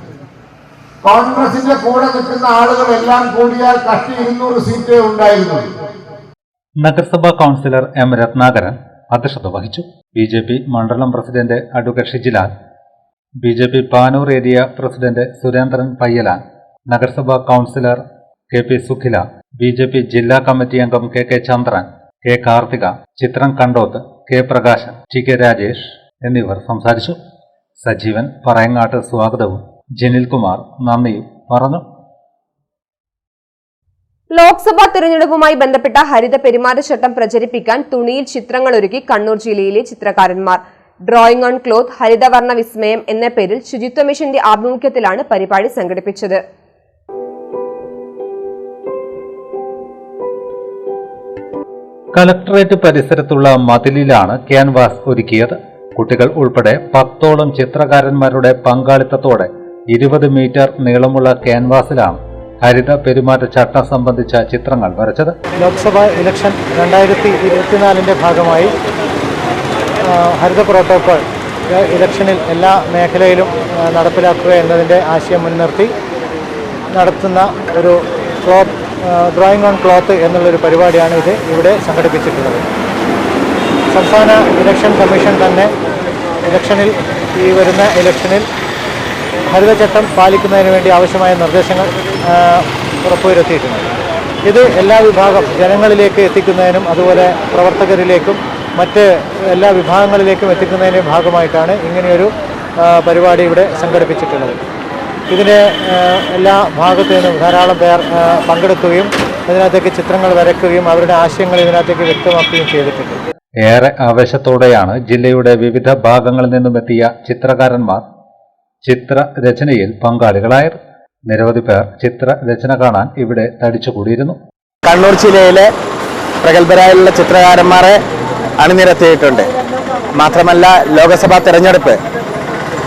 കോൺഗ്രസിന്റെ കൂടെ നിൽക്കുന്ന ആളുകളെല്ലാം കൂടിയാൽ കഷ്ടി 200 സീറ്റേ ഉണ്ടായിരുന്നുള്ളൂ. നഗരസഭാ കൗൺസിലർ M. രത്നാകരൻ അധ്യക്ഷത വഹിച്ചു. BJP മണ്ഡലം president advocate Shijilal, BJP Panoor area president Surendran Payyalan, നഗരസഭാ കൗൺസിലർ KP സുഖില, BJP ജില്ലാ കമ്മിറ്റി അംഗം KK Chandran, K. Karthika, Chithra Kandoth, K. Prakashan, TK Rajesh എന്നിവർ സംസാരിച്ചു. സജീവൻ പറയങ്ങാട്ട് സ്വാഗതവും ജിനിൽകുമാർ നന്ദിയും പറഞ്ഞു. ലോക്സഭാ തെരഞ്ഞെടുപ്പുമായി ബന്ധപ്പെട്ട ഹരിത പെരുമാറ്റച്ചട്ടം പ്രചരിപ്പിക്കാൻ തുണിയിൽ ചിത്രങ്ങളൊരുക്കി കണ്ണൂർ ജില്ലയിലെ ചിത്രകാരന്മാർ. ഡ്രോയിങ് ഓൺ ക്ലോത്ത് ഹരിതവർണ്ണ വിസ്മയം എന്ന പേരിൽ ശുചിത്വ മിഷന്റെ ആഭിമുഖ്യത്തിലാണ് പരിപാടി സംഘടിപ്പിച്ചത്. കളക്ടറേറ്റ് പരിസരത്തുള്ള മതിലിലാണ് ക്യാൻവാസ് ഒരുക്കിയത്. കുട്ടികൾ ഉൾപ്പെടെ 10ഓളം ചിത്രകാരന്മാരുടെ പങ്കാളിത്തത്തോടെ 20 മീറ്റർ നീളമുള്ള ക്യാൻവാസിലാണ് ഹരിത പെരുമാറ്റച്ചട്ടം സംബന്ധിച്ച ചിത്രങ്ങൾ വരച്ചത്. ലോക്സഭാ ഇലക്ഷൻ 2024 ഭാഗമായി ഹരിത പ്രോട്ടോകോൾ ഇലക്ഷനിൽ എല്ലാ മേഖലയിലും നടപ്പിലാക്കുക എന്നതിൻ്റെ ആശയം മുൻനിർത്തി നടത്തുന്ന ഒരു ഡ്രോയിങ് ഓൺ ക്ലോത്ത് എന്നുള്ളൊരു പരിപാടിയാണ് ഇവിടെ സംഘടിപ്പിച്ചിട്ടുള്ളത്. സംസ്ഥാന ഇലക്ഷൻ കമ്മീഷൻ തന്നെ വരുന്ന ഇലക്ഷനിൽ ഹരിതചട്ടം പാലിക്കുന്നതിന് വേണ്ടി ആവശ്യമായ നിർദ്ദേശങ്ങൾ ഉറപ്പുവരുത്തിയിട്ടുണ്ട്. ഇത് എല്ലാ വിഭാഗം ജനങ്ങളിലേക്ക് എത്തിക്കുന്നതിനും അതുപോലെ പ്രവർത്തകരിലേക്കും മറ്റ് എല്ലാ വിഭാഗങ്ങളിലേക്കും എത്തിക്കുന്നതിൻ്റെ ഭാഗമായിട്ടാണ് ഇങ്ങനെയൊരു പരിപാടി ഇവിടെ സംഘടിപ്പിച്ചിട്ടുള്ളത്. ഇതിൻ്റെ എല്ലാ ഭാഗത്തു നിന്നും ധാരാളം പേർ പങ്കെടുക്കുകയും ഇതിനകത്തേക്ക് ചിത്രങ്ങൾ വരയ്ക്കുകയും അവരുടെ ആശയങ്ങൾ ഇതിനകത്തേക്ക് വ്യക്തമാക്കുകയും ചെയ്തിട്ടുണ്ട്. ഏറെ ആവേശത്തോടെയാണ് ജില്ലയുടെ വിവിധ ഭാഗങ്ങളിൽ നിന്നും എത്തിയ ചിത്രകാരന്മാർ ചിത്രരചനയിൽ പങ്കാളികളായത്. നിരവധി പേർ ചിത്രരചന കാണാൻ ഇവിടെ തടിച്ചുകൂടിയിരുന്നു. കണ്ണൂർ ജില്ലയിലെ പ്രഗത്ഭരായുള്ള ചിത്രകാരന്മാരെ അണിനിരത്തിയിട്ടുണ്ട്. മാത്രമല്ല, ലോക്സഭാ തെരഞ്ഞെടുപ്പ്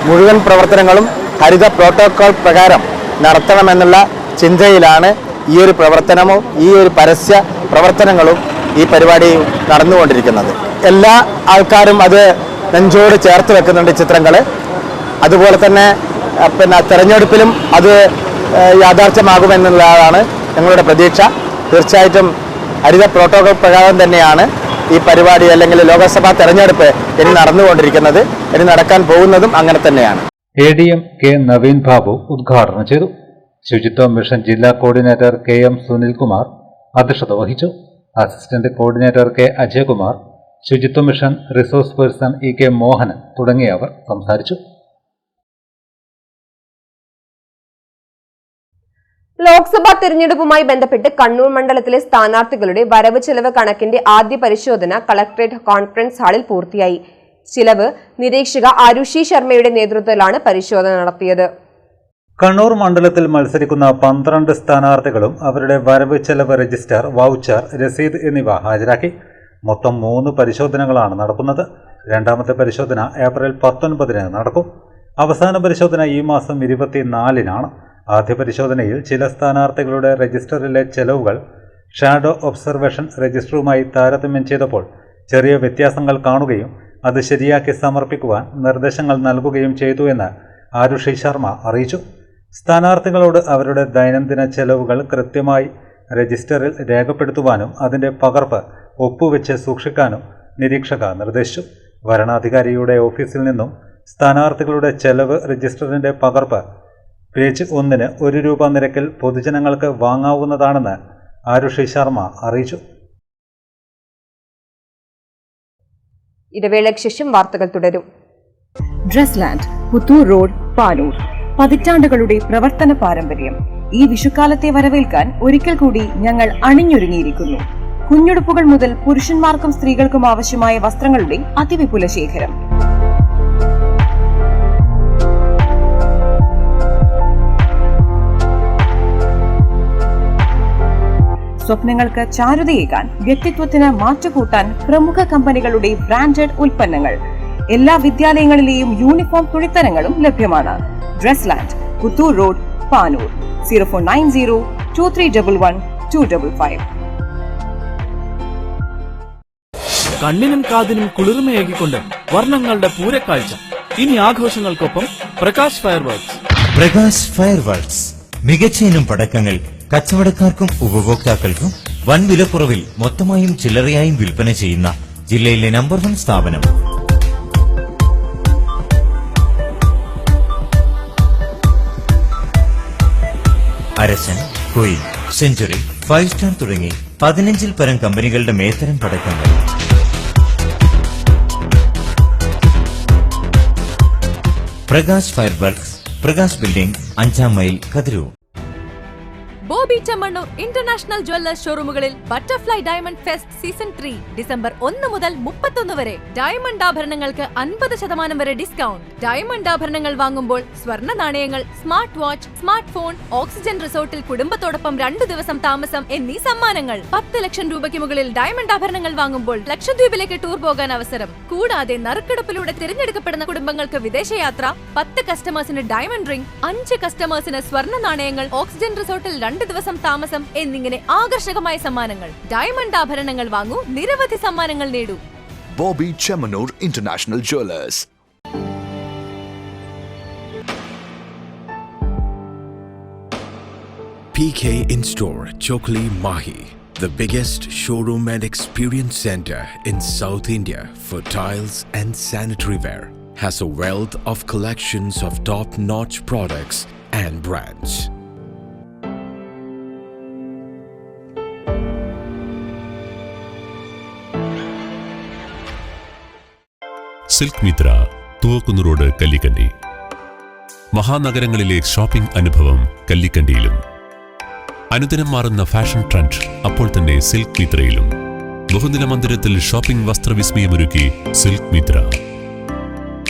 മുഴുവൻ പ്രവർത്തനങ്ങളും ഹരിത പ്രോട്ടോകോൾ പ്രകാരം നടത്തണമെന്നുള്ള ചിന്തയിലാണ് ഈ ഒരു പ്രവർത്തനവും ഈ ഒരു പരസ്യ പ്രവർത്തനങ്ങളും ഈ പരിപാടി നടന്നുകൊണ്ടിരിക്കുന്നത്. എല്ലാ ആൾക്കാരും അത് നെഞ്ചോട് ചേർത്ത് വെക്കുന്നുണ്ട് ചിത്രങ്ങൾ. അതുപോലെ തന്നെ തെരഞ്ഞെടുപ്പിലും അത് യാഥാർത്ഥ്യമാകുമെന്നുള്ളതാണ് ഞങ്ങളുടെ പ്രതീക്ഷ. തീർച്ചയായിട്ടും ഹരിത പ്രോട്ടോകോൾ പ്രകാരം തന്നെയാണ് ഈ പരിപാടി അല്ലെങ്കിൽ ലോക്സഭാ തെരഞ്ഞെടുപ്പ് ഇനി നടന്നുകൊണ്ടിരിക്കുന്നത്. ഇനി നടക്കാൻ പോകുന്നതും അങ്ങനെ തന്നെയാണ്. ADM കെ നവീൻ ബാബു ഉദ്ഘാടനം ചെയ്തു. ശുചിത്വ മിഷൻ ജില്ലാ കോർഡിനേറ്റർ KM സുനിൽകുമാർ അധ്യക്ഷത വഹിച്ചു. അസിസ്റ്റന്റ് കോർഡിനേറ്റർ K അജയകുമാർ, ശുചിത്വ mission resource person EK Mohanan തുടങ്ങിയവർ സംസാരിച്ചു. ലോക്സഭാ തെരഞ്ഞെടുപ്പുമായി ബന്ധപ്പെട്ട് കണ്ണൂർ മണ്ഡലത്തിലെ സ്ഥാനാർത്ഥികളുടെ വരവ് ചെലവ് കണക്കിന്റെ ആദ്യ പരിശോധന കളക്ടറേറ്റ് കോൺഫറൻസ് ഹാളിൽ പൂർത്തിയായി. ചിലവ് നിരീക്ഷക ആരുഷി ശർമ്മയുടെ നേതൃത്വത്തിലാണ് പരിശോധന നടത്തിയത്. കണ്ണൂർ മണ്ഡലത്തിൽ മത്സരിക്കുന്ന 12 സ്ഥാനാർത്ഥികളും അവരുടെ വരവ് ചെലവ് രജിസ്റ്റർ, വൗച്ചർ, രസീത് എന്നിവ ഹാജരാക്കി. മൊത്തം 3 പരിശോധനകളാണ് നടക്കുന്നത്. രണ്ടാമത്തെ പരിശോധന ഏപ്രിൽ 19 നടക്കും. അവസാന പരിശോധന ഈ മാസം 24 ആദ്യ പരിശോധനയിൽ ചില സ്ഥാനാർത്ഥികളുടെ രജിസ്റ്ററിലെ ചെലവുകൾ ഷാഡോ ഒബ്സർവേഷൻ രജിസ്റ്ററുമായി താരതമ്യം ചെയ്തപ്പോൾ ചെറിയ വ്യത്യാസങ്ങൾ കാണുകയും അത് ശരിയാക്കി സമർപ്പിക്കുവാൻ നിർദ്ദേശങ്ങൾ നൽകുകയും ചെയ്തു എന്ന് ആരുഷി ശർമ്മ അറിയിച്ചു. സ്ഥാനാർത്ഥികളോട് അവരുടെ ദൈനംദിന ചെലവുകൾ കൃത്യമായി രജിസ്റ്ററിൽ രേഖപ്പെടുത്തുവാനും അതിൻ്റെ പകർപ്പ് ഒപ്പുവെച്ച് സൂക്ഷിക്കാനും നിരീക്ഷക നിർദ്ദേശിച്ചു. വരണാധികാരിയുടെ ഓഫീസിൽ നിന്നും സ്ഥാനാർത്ഥികളുടെ ചെലവ് രജിസ്റ്ററിൻ്റെ പകർപ്പ് പേജ് 1 ₹1 നിരക്കിൽ പൊതുജനങ്ങൾക്ക് വാങ്ങാവുന്നതാണെന്ന് ആരുഷി ശർമ്മ അറിയിച്ചു. ഇടവേളയ്ക്ക് ശേഷം വാർത്തകൾ തുടരും. Dress land, Puthur road, Panoor. പതിറ്റാണ്ടുകളുടെ പ്രവർത്തന പാരമ്പര്യം. ഈ വിഷുക്കാലത്തെ വരവേൽക്കാൻ ഒരിക്കൽ കൂടി ഞങ്ങൾ അണിഞ്ഞൊരുങ്ങിയിരിക്കുന്നു. കുഞ്ഞുടുപ്പുകൾ മുതൽ പുരുഷന്മാർക്കും സ്ത്രീകൾക്കും ആവശ്യമായ വസ്ത്രങ്ങളുടെ അതിവിപുല ശേഖരം. സ്വപ്നങ്ങൾക്ക് ചാരുതയേകാൻ, വ്യക്തിത്വത്തിന് മാറ്റുകൂട്ടാൻ പ്രമുഖ കമ്പനികളുടെ ബ്രാൻഡഡ് ഉൽപ്പന്നങ്ങൾ. എല്ലാ വിദ്യാലയങ്ങളിലെയും യൂണിഫോം തുണിത്തരങ്ങളും ലഭ്യമാണ്. Dress land, Puthur road, Panoor. 04902311 കണ്ണിനും കാതിനും കുളിർമയേകിക്കൊണ്ട് വർണ്ണങ്ങളുടെ പൂരക്കാഴ്ച. ഇനി ആഘോഷങ്ങൾക്കൊപ്പം പ്രകാശ് ഫയർവർക്സ്. പ്രകാശ് ഫയർവർക്സ് മികച്ച ഇനം പടക്കങ്ങൾ കച്ചവടക്കാർക്കും ഉപഭോക്താക്കൾക്കും വൻ വിലക്കുറവിൽ മൊത്തമായും ചില്ലറയായും വിൽപ്പന ചെയ്യുന്ന ജില്ലയിലെ നമ്പർ 1 സ്ഥാപനം. അരസൻ, ക്വീൻ, സെഞ്ചുറി, 5 സ്റ്റാർ തുടങ്ങി 15-ൽ പരം കമ്പനികളുടെ മേത്തരം പടക്കങ്ങൾ. പ്രകാശ് ഫയർവർക്സ്, പ്രകാശ് ബിൽഡിംഗ്, 5-ാം mile, Kathirur. Boby Chemmanur international jewellers ഷോറൂമുകളിൽ butterfly diamond fest season 3 December 1 മുതൽ 31 വരെ. ഡയമണ്ട് ആഭരണങ്ങൾക്ക് 50% വരെ ഡിസ്കൗണ്ട്. ഡയമണ്ട് ആഭരണങ്ങൾ വാങ്ങുമ്പോൾ സ്വർണ്ണ നാണയങ്ങൾ, smart watch, smart phone, oxygen റിസോർട്ടിൽ കുടുംബത്തോടൊപ്പം 2 ദിവസം താമസം എന്നീ സമ്മാനങ്ങൾ. 10 ലക്ഷം രൂപയ്ക്ക് മുകളിൽ ഡയമണ്ട് ആഭരണങ്ങൾ വാങ്ങുമ്പോൾ ലക്ഷദ്വീപിലേക്ക് ടൂർ പോകാൻ അവസരം. കൂടാതെ നറുക്കെടുപ്പിലൂടെ തിരഞ്ഞെടുക്കപ്പെടുന്ന കുടുംബങ്ങൾക്ക് വിദേശയാത്ര, 10 കസ്റ്റമേഴ്സിന് ഡയമണ്ട് റിംഗ്, 5 കസ്റ്റമേഴ്സിന് സ്വർണ്ണ നാണയങ്ങൾ, ഓക്സിജൻ റിസോർട്ടിൽ 2 ദിവസം താമസം എന്നിങ്ങനെ ആകർഷകമായ സമ്മാനങ്ങൾ. ഡയമണ്ട് ആഭരണങ്ങൾ വാങ്ങൂ, നിരവധി സമ്മാനങ്ങൾ നേടൂ. Bobby Chemmanur international Jewellers. PK In-Store, Chokli, Mahi, the biggest showroom and experience center in South India for tiles and sanitary ware, has a wealth of collections of top-notch products and brands. Silk Mitra, Thuvakkunnu road, Kallikandi. മഹാനഗരങ്ങളിലെ shopping അനുഭവം കല്ലിക്കണ്ടിയിലും. അനുദിനം മാറുന്ന fashion trend അപ്പോൾ തന്നെ silk മിത്രയിലും. ബഹുനില മന്ദിരത്തിൽ shopping വസ്ത്രവിസ്മയമൊരുക്കി silk Mitra.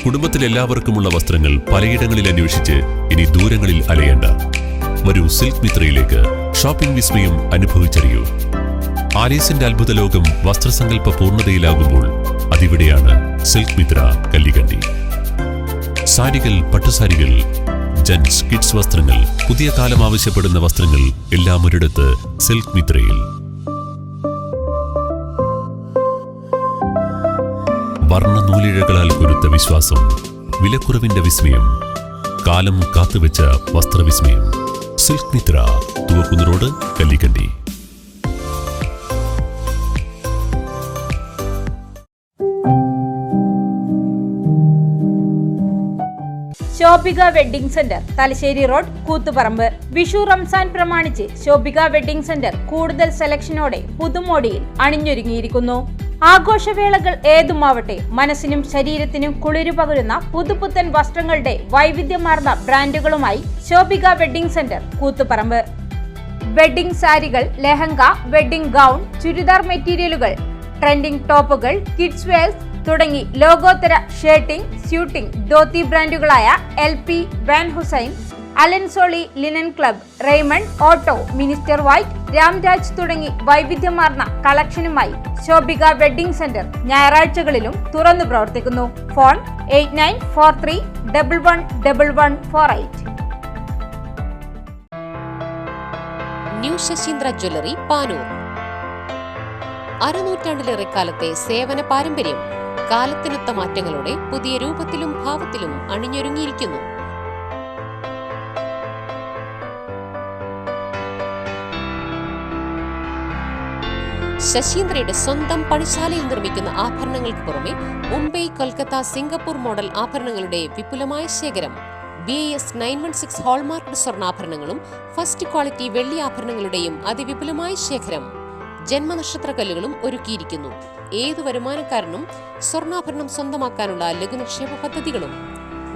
കുടുംബത്തിലെല്ലാവർക്കുമുള്ള വസ്ത്രങ്ങൾ പലയിടങ്ങളിൽ അന്വേഷിച്ച് ഇനി ദൂരങ്ങളിൽ അലയേണ്ട. വരൂ സിൽക്ക് മിത്രയിലേക്ക്. ഷോപ്പിംഗ് വിസ്മയം അനുഭവിച്ചറിയൂ. ആലീസിന്റെ അത്ഭുത ലോകം വസ്ത്രസങ്കല്പ പൂർണ്ണതയിലാകുമ്പോൾ അതിവിടെയാണ് സിൽക്ക് മിത്ര, കല്ലിക്കണ്ടി. സാരികൾ, പട്ടുസാരികൾ, ജെന്റ്സ്, കിഡ്സ് വസ്ത്രങ്ങൾ, പുതിയ കാലം ആവശ്യപ്പെടുന്ന വസ്ത്രങ്ങൾ എല്ലാം ഒരിടത്ത് സിൽക്ക് മിത്രയിൽ. വർണ്ണ നൂലിഴകളാൽ കുരുത്ത വിശ്വാസം, വിലക്കുറവിന്റെ വിസ്മയം, കാലം കാത്തുവെച്ച വസ്ത്രവിസ്മയം. Silk Mitra, Thuvakkunnu road, Kallikandi. Shobhika wedding centre, Thalassery road, Koothuparamba. Vishu Ramzan പ്രമാണിച്ച് ശോഭിക വെഡ്ഡിംഗ് സെന്റർ കൂടുതൽ സെലക്ഷനോടെ പുതുമോടിയിൽ അണിഞ്ഞൊരുങ്ങിയിരിക്കുന്നു. ആഘോഷവേളകൾ ഏതുമാവട്ടെ, മനസ്സിനും ശരീരത്തിനും കുളിരു പകരുന്ന പുതുപുത്തൻ വസ്ത്രങ്ങളുടെ വൈവിധ്യമാർന്ന ബ്രാൻഡുകളുമായി Shobhika wedding centre, Koothuparamba. Wedding സാരികൾ, ലെഹങ്ക, വെഡ്ഡിംഗ് ഗൗൺ, ചുരിദാർ മെറ്റീരിയലുകൾ, ട്രെൻഡിംഗ് ടോപ്പുകൾ, കിഡ്സ് വെയർസ് തുടങ്ങി ലോകോത്തര ഷർട്ടിംഗ്, സ്യൂട്ടിംഗ്, ധോത്തി ബ്രാൻഡുകളായ LP, Van Heusen, Allen Solly, Linen Club, Raymond, Otto, Minister White, Ramraj തുടങ്ങി വൈവിധ്യമാർന്ന കളക്ഷനുമായി ശോഭിക വെഡ്ഡിംഗ് സെന്റർ ഞായറാഴ്ചകളിലും തുറന്നു പ്രവർത്തിക്കുന്നു. Phone 8943111148. New Sasheendra jewellery, Panoor. അരനൂറ്റാണ്ടിലേറെ കാലത്തെ സേവന പാരമ്പര്യം കാലത്തിനൊത്ത മാറ്റങ്ങളോടെ പുതിയ രൂപത്തിലും ഭാവത്തിലും അണിഞ്ഞൊരുങ്ങിയിരിക്കുന്നു. ശശീന്ദ്രയുടെ സ്വന്തം പണിശാലയിൽ നിർമ്മിക്കുന്ന ആഭരണങ്ങൾക്ക് പുറമെ മുംബൈ, കൊൽക്കത്ത, സിംഗപ്പൂർ മോഡൽ ആഭരണങ്ങളുടെ വിപുലമായ ശേഖരം. BIS 916 ഹോൾമാർക്ക്ഡ് സ്വർണ്ണാഭരണങ്ങളും ഫസ്റ്റ് ക്വാളിറ്റി വെള്ളി ആഭരണങ്ങളുടെയും അതിവിപുലമായ ശേഖരം. ജന്മനക്ഷത്ര കല്ലുകളും ഒരുക്കിയിരിക്കുന്നു. ഏതു വരുമാനക്കാരനും സ്വർണ്ണാഭരണം സ്വന്തമാക്കാനുള്ള ലഘുനിക്ഷേപ പദ്ധതികളും.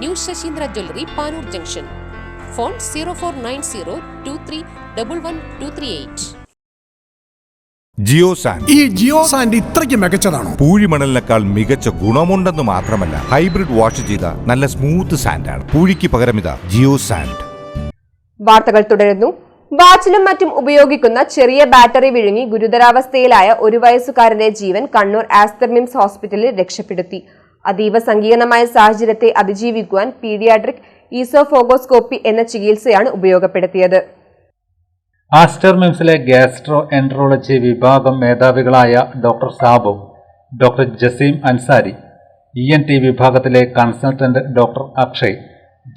New Sasheendra jewellery, Panoor junction. Phone 049023112338. ഈ ജിയോ സാൻഡ് ഇത്രയ്ക്ക് മികച്ചതാണോ? പൂഴിമണലിനേക്കാൾ മികച്ച ഗുണമുണ്ടെന്ന് മാത്രമല്ല, ഹൈബ്രിഡ് വാഷ് ചെയ്ത നല്ല സ്മൂത്ത് സാൻഡാണ്. പൂഴിക്ക് പകരം ഇതാ ജിയോ സാൻഡ്. വാർത്തകൾ തുടരുന്നു. വാച്ചിലും മറ്റും ഉപയോഗിക്കുന്ന ചെറിയ ബാറ്ററി വിഴുങ്ങി ഗുരുതരാവസ്ഥയിലായ 1 വയസ്സുകാരന്റെ ജീവൻ കണ്ണൂർ ആസ്റ്റർ മിംസ് ഹോസ്പിറ്റലിൽ രക്ഷപ്പെടുത്തി. അതീവ സങ്കീർണമായ സാഹചര്യത്തെ അതിജീവിക്കുവാൻ പീഡിയാട്രിക് ഈസോഫോഗോസ്കോപ്പി എന്ന ചികിത്സയാണ് ഉപയോഗപ്പെടുത്തിയത്. ആസ്റ്റർ മിംസിലെ ഗാസ്ട്രോ എൻട്രോളജി വിഭാഗം മേധാവികളായ doctor Sabu, doctor Jaseem Ansari, ENT വിഭാഗത്തിലെ consultant doctor Akshay,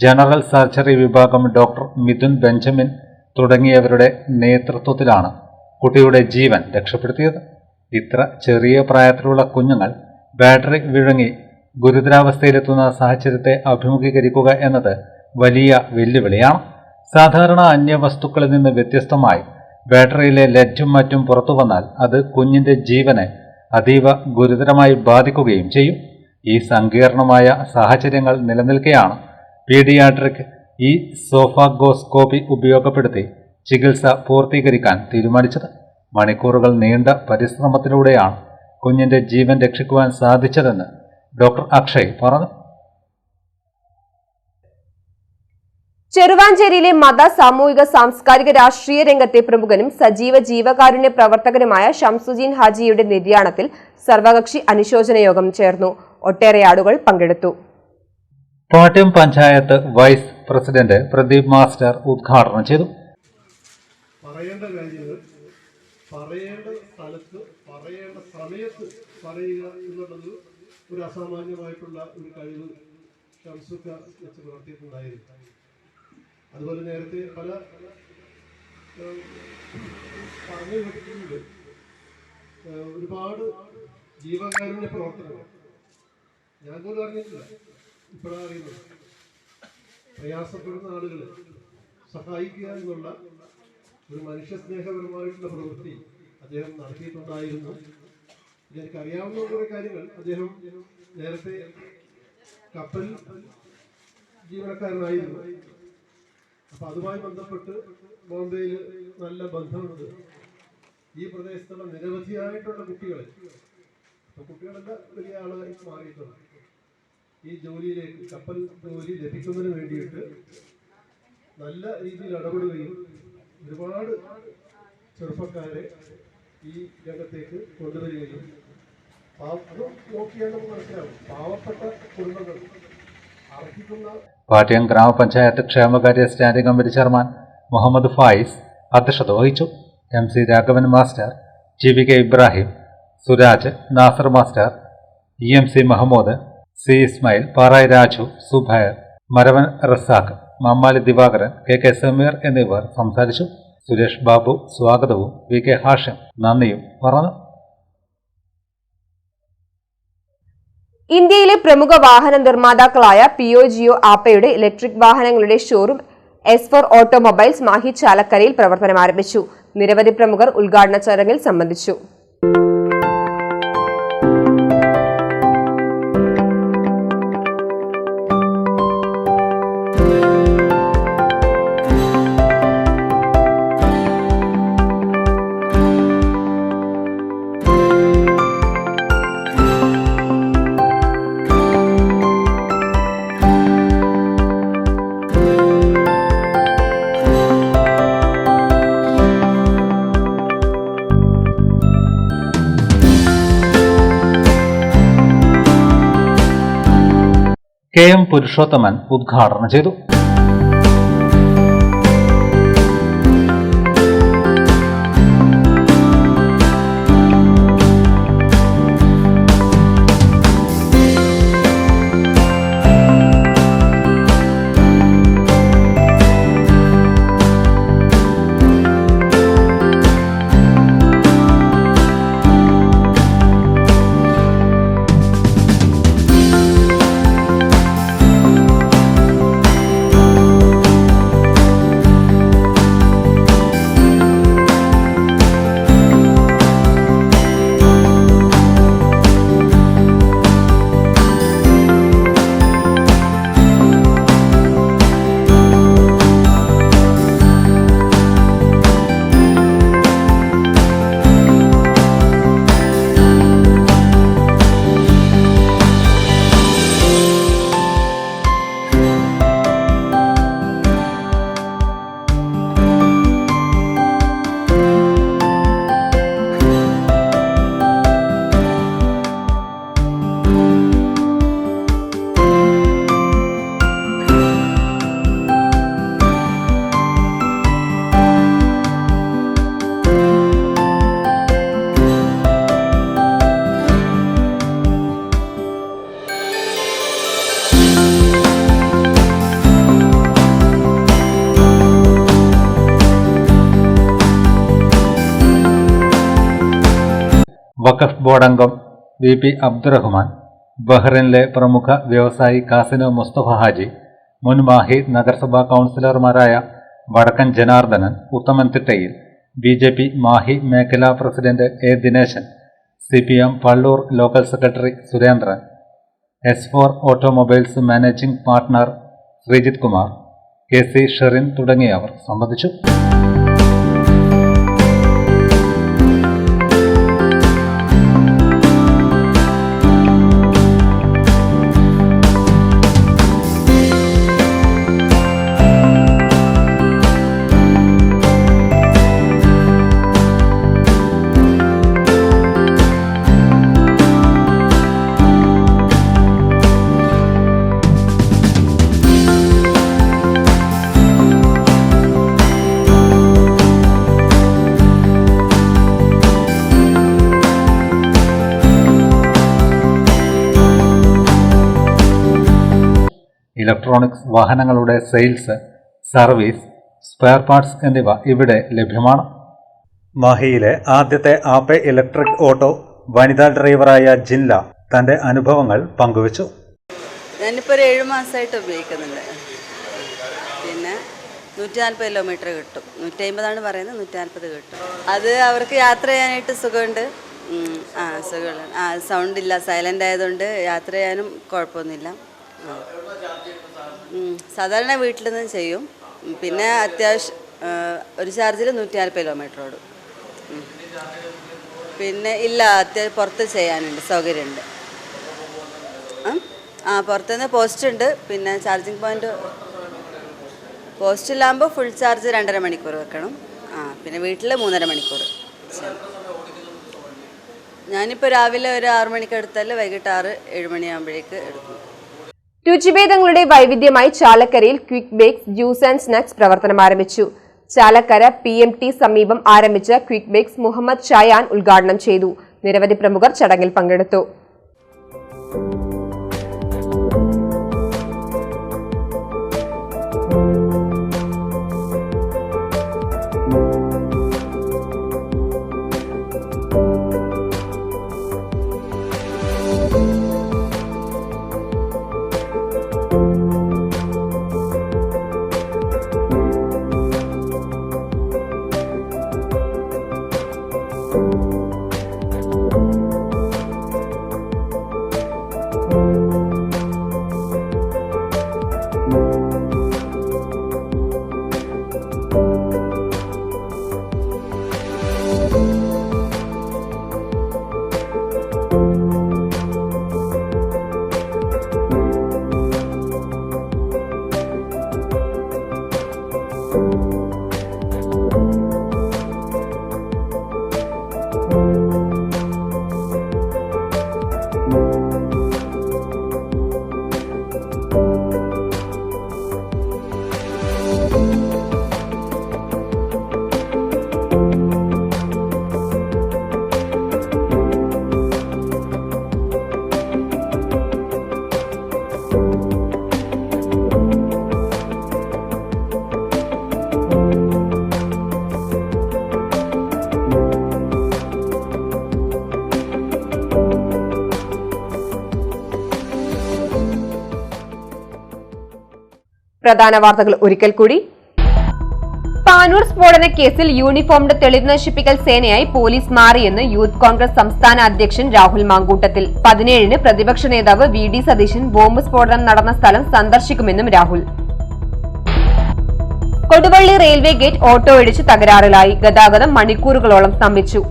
general surgery വിഭാഗം ഡോക്ടർ മിഥുൻ ബെഞ്ചമിൻ തുടങ്ങിയവരുടെ നേതൃത്വത്തിലാണ് കുട്ടിയുടെ ജീവൻ രക്ഷപ്പെടുത്തിയത്. ഇത്ര ചെറിയ പ്രായത്തിലുള്ള കുഞ്ഞുങ്ങൾ ബാറ്ററി വിഴുങ്ങി ഗുരുതരാവസ്ഥയിലെത്തുന്ന സാഹചര്യത്തെ അഭിമുഖീകരിക്കുക എന്നത് വലിയ വെല്ലുവിളിയാണ്. സാധാരണ അന്യവസ്തുക്കളിൽ നിന്ന് വ്യത്യസ്തമായി ബാറ്ററിയിലെ ലെഡും മറ്റും പുറത്തു വന്നാൽ അത് കുഞ്ഞിന്റെ ജീവനെ അതീവ ഗുരുതരമായി ബാധിക്കുകയും ചെയ്യും. ഈ സങ്കീർണമായ സാഹചര്യങ്ങൾ നിലനിൽക്കെയാണ് പീഡിയാട്രിക് ഈസോഫാഗോസ്കോപ്പി ഉപയോഗപ്പെടുത്തി ചികിത്സ പൂർത്തീകരിക്കാൻ തീരുമാനിച്ചത്. മണിക്കൂറുകൾ നീണ്ട പരിശ്രമത്തിലൂടെയാണ് കുഞ്ഞിന്റെ ജീവൻ രക്ഷിക്കുവാൻ സാധിച്ചതെന്ന് ഡോക്ടർ അക്ഷയ് പറഞ്ഞു. ചെറുവാഞ്ചേരിയിലെ മത, സാമൂഹിക, സാംസ്കാരിക, രാഷ്ട്രീയ രംഗത്തെ പ്രമുഖനും സജീവ ജീവകാരുണ്യ പ്രവർത്തകനുമായ ഷംസുദ്ദീൻ ഹാജിയുടെ നിര്യാണത്തിൽ സർവകക്ഷി അനുശോചന യോഗം ചേർന്നു. ഒട്ടേറെ ആളുകൾ പങ്കെടുത്തു. Pattiam panchayat vice president Pradeep master ഉദ്ഘാടനം ചെയ്തു. പറയേണ്ട കാര്യങ്ങൾ പറയേണ്ട സ്ഥലത്ത് പറയേണ്ട സമയത്ത് പറയുക എന്നുള്ളത് ഒരു അസാമാന്യമായിട്ടുള്ള ഒരു കഴിവ് ഷംസുക്ക വെച്ച് പുലർത്തിയിട്ടുണ്ടായിരുന്നു. അതുപോലെ നേരത്തെ പല പറഞ്ഞു കേട്ടിട്ടുണ്ട്. ഒരുപാട് ജീവകാരുണ്യ പ്രവർത്തനങ്ങൾ ഞാൻ പോലും അറിഞ്ഞിട്ടില്ല, ഇപ്പോഴാണ് അറിയുന്നത്. പ്രയാസപ്പെടുന്ന ആളുകളെ സഹായിക്കുക എന്നുള്ള ഒരു മനുഷ്യസ്നേഹപരമായിട്ടുള്ള പ്രവൃത്തി അദ്ദേഹം നടത്തിയിട്ടുണ്ടായിരുന്നു. എനിക്കറിയാവുന്ന കുറേ കാര്യങ്ങൾ. അദ്ദേഹം നേരത്തെ കപ്പൽ ജീവനക്കാരനായിരുന്നു. അപ്പം അതുമായി ബന്ധപ്പെട്ട് ബോംബെയിൽ നല്ല ബന്ധമുണ്ട്. ഈ പ്രദേശത്തുള്ള നിരവധിയായിട്ടുള്ള കുട്ടികളെ, കുട്ടികളെല്ലാം വലിയ ആളുകളായി മാറിയിട്ടുണ്ട്. ഈ ജോലിയിലേക്ക്, കപ്പൽ ജോലി ലഭിക്കുന്നതിന് വേണ്ടിയിട്ട് നല്ല രീതിയിൽ ഇടപെടുകയും ഒരുപാട് ചെറുപ്പക്കാരെ ഈ രംഗത്തേക്ക് കൊണ്ടുവരികയും അത് നോക്കിയാൽ നമുക്ക് മനസ്സിലാവും. പാവപ്പെട്ട കുടുംബങ്ങൾ അർഹിക്കുന്ന. പാട്യം ഗ്രാമപഞ്ചായത്ത് ക്ഷേമകാര്യ standing committee chairman Muhammad Faiz അധ്യക്ഷത വഹിച്ചു. MC Raghavan master, GVK Ibrahim, Suraj, Nasar master, EMC Mahmood, C Ismail, Parayi Raju, Subair, Maravan Razak, Mammali Divakaran, KK Sameer എന്നിവർ സംസാരിച്ചു. സുരേഷ് ബാബു സ്വാഗതവും VK ഹാഷിം നന്ദിയും പറഞ്ഞു. ഇന്ത്യയിലെ പ്രമുഖ വാഹന നിർമ്മാതാക്കളായ പിയോജിയോ ആപ്പയുടെ ഇലക്ട്രിക് വാഹനങ്ങളുടെ ഷോറൂം S4 ഓട്ടോമൊബൈൽസ് മാഹി ചാലക്കരയിൽ പ്രവർത്തനം ആരംഭിച്ചു. നിരവധി പ്രമുഖർ ഉദ്ഘാടന ചടങ്ങിൽ സംബന്ധിച്ചു. KM പുരുഷോത്തമൻ ഉദ്ഘാടനം ചെയ്തു. വഖഫ് ബോർഡ് അംഗം VP അബ്ദുറഹ്മാൻ, ബഹ്റൈനിലെ പ്രമുഖ വ്യവസായി കാസിനോ മുസ്തഫ ഹാജി, മുൻ മാഹി നഗരസഭാ കൗൺസിലർമാരായ വടക്കൻ ജനാർദ്ദനൻ, ഉത്തമൻ തിട്ടയിൽ, BJP മാഹി മേഖലാ president A Dineshan, CPM Pallur local secretary Surendran, S4 automobiles managing partner Sreejith Kumar, KC Sherin തുടങ്ങിയവർ സംബന്ധിച്ചു. ഇലക്ട്രോണിക്സ് വാഹനങ്ങളുടെ സെയിൽസ്, സർവീസ്, സ്പെയർ പാർട്സ് എന്നിവ ഇവിടെ ലഭ്യമാണ്. മാഹിയിലെ ആദ്യത്തെ ആപെ ഇലക്ട്രിക് ഓട്ടോ വനിതാ ഡ്രൈവറായ ജിൻല തന്റെ അനുഭവങ്ങൾ പങ്കുവച്ചു. ഞാനിപ്പോൾ ഒരു 7 മാസമായിട്ട് ഉപയോഗിക്കുന്നുണ്ട്. പിന്നെ 140 കിലോമീറ്റർ കിട്ടും. 150 പറയുന്നത്, 140 കിട്ടും. അത് അവർക്ക് യാത്ര ചെയ്യാനായിട്ട് സുഖമുണ്ട്. സുഖമുള്ള സൗണ്ട് ഇല്ല, സൈലൻ്റ് ആയതുകൊണ്ട് യാത്ര ചെയ്യാനും കുഴപ്പമൊന്നുമില്ല. സാധാരണ വീട്ടിൽ നിന്ന് ചെയ്യും. പിന്നെ അത്യാവശ്യം ഒരു ചാർജിൽ 140 കിലോമീറ്റർ ഓടും. പിന്നെ ഇല്ല, അത്യാവശ്യം പുറത്ത് ചെയ്യാനുണ്ട്, സൗകര്യമുണ്ട്. പുറത്തുനിന്ന് പോസ്റ്റ് ഉണ്ട്. പിന്നെ ചാർജിങ് പോയിന്റ് പോസ്റ്റിലാകുമ്പോൾ ഫുൾ ചാർജ് 2.5 മണിക്കൂർ വെക്കണം. പിന്നെ വീട്ടിൽ 3.5 മണിക്കൂർ. ഞാനിപ്പോൾ രാവിലെ ഒരു 6 മണിക്ക് എടുത്താൽ വൈകിട്ട് 6-7 മണിയാകുമ്പോഴേക്ക് എടുക്കും. രുചിഭേദങ്ങളുടെ വൈവിധ്യമായി ചാലക്കരയിൽ quick bakes juice and snacks പ്രവർത്തനം ആരംഭിച്ചു. ചാലക്കര PMT സമീപം ആരംഭിച്ച ക്വിക്ക് ബേക്സ് മുഹമ്മദ് ഷായാൻ ഉദ്ഘാടനം ചെയ്തു. നിരവധി പ്രമുഖർ ചടങ്ങിൽ പങ്കെടുത്തു. പ്രധാന വാർത്തകൾ ഒരിക്കൽ കൂടി. പാനൂർ സ്ഫോടന കേസിൽ യൂണിഫോംഡ് തെളിവ് നശിപ്പിക്കൽ സേനയായി പോലീസ് മാറിയെന്ന് യൂത്ത് കോൺഗ്രസ് സംസ്ഥാന അധ്യക്ഷൻ രാഹുൽ മാങ്കൂട്ടത്തിൽ. 17-ന് പ്രതിപക്ഷ നേതാവ് VD സതീശൻ ബോംബ് സ്ഫോടനം നടന്ന സ്ഥലം സന്ദർശിക്കുമെന്നും Rahul. Koduvally railway gate auto ഇടിച്ച് തകരാറിലായി. ഗതാഗതം മണിക്കൂറുകളോളം സ്തംഭിച്ചു.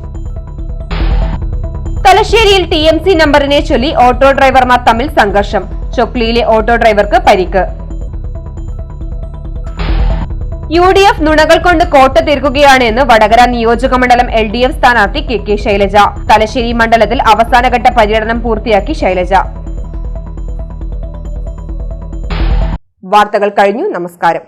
തലശ്ശേരിയിൽ TMC നമ്പറിനെ ചൊല്ലി ഓട്ടോ ഡ്രൈവർമാർ തമ്മിൽ സംഘർഷം. ചൊക്ലിയിലെ ഓട്ടോ ഡ്രൈവർക്ക് പരിക്ക്. UDF നുണകൾ കൊണ്ട് കോട്ട തീർക്കുകയാണ് എന്ന് വടകര നിയോജകമണ്ഡലം LDF സ്ഥാനാർത്ഥി KK ശൈലജ. തലശ്ശേരി മണ്ഡലത്തിൽ അവസാനഘട്ട പര്യടനം പൂർത്തിയാക്കി ശൈലജ. വാർത്തകൾ കഴിഞ്ഞു. നമസ്കാരം.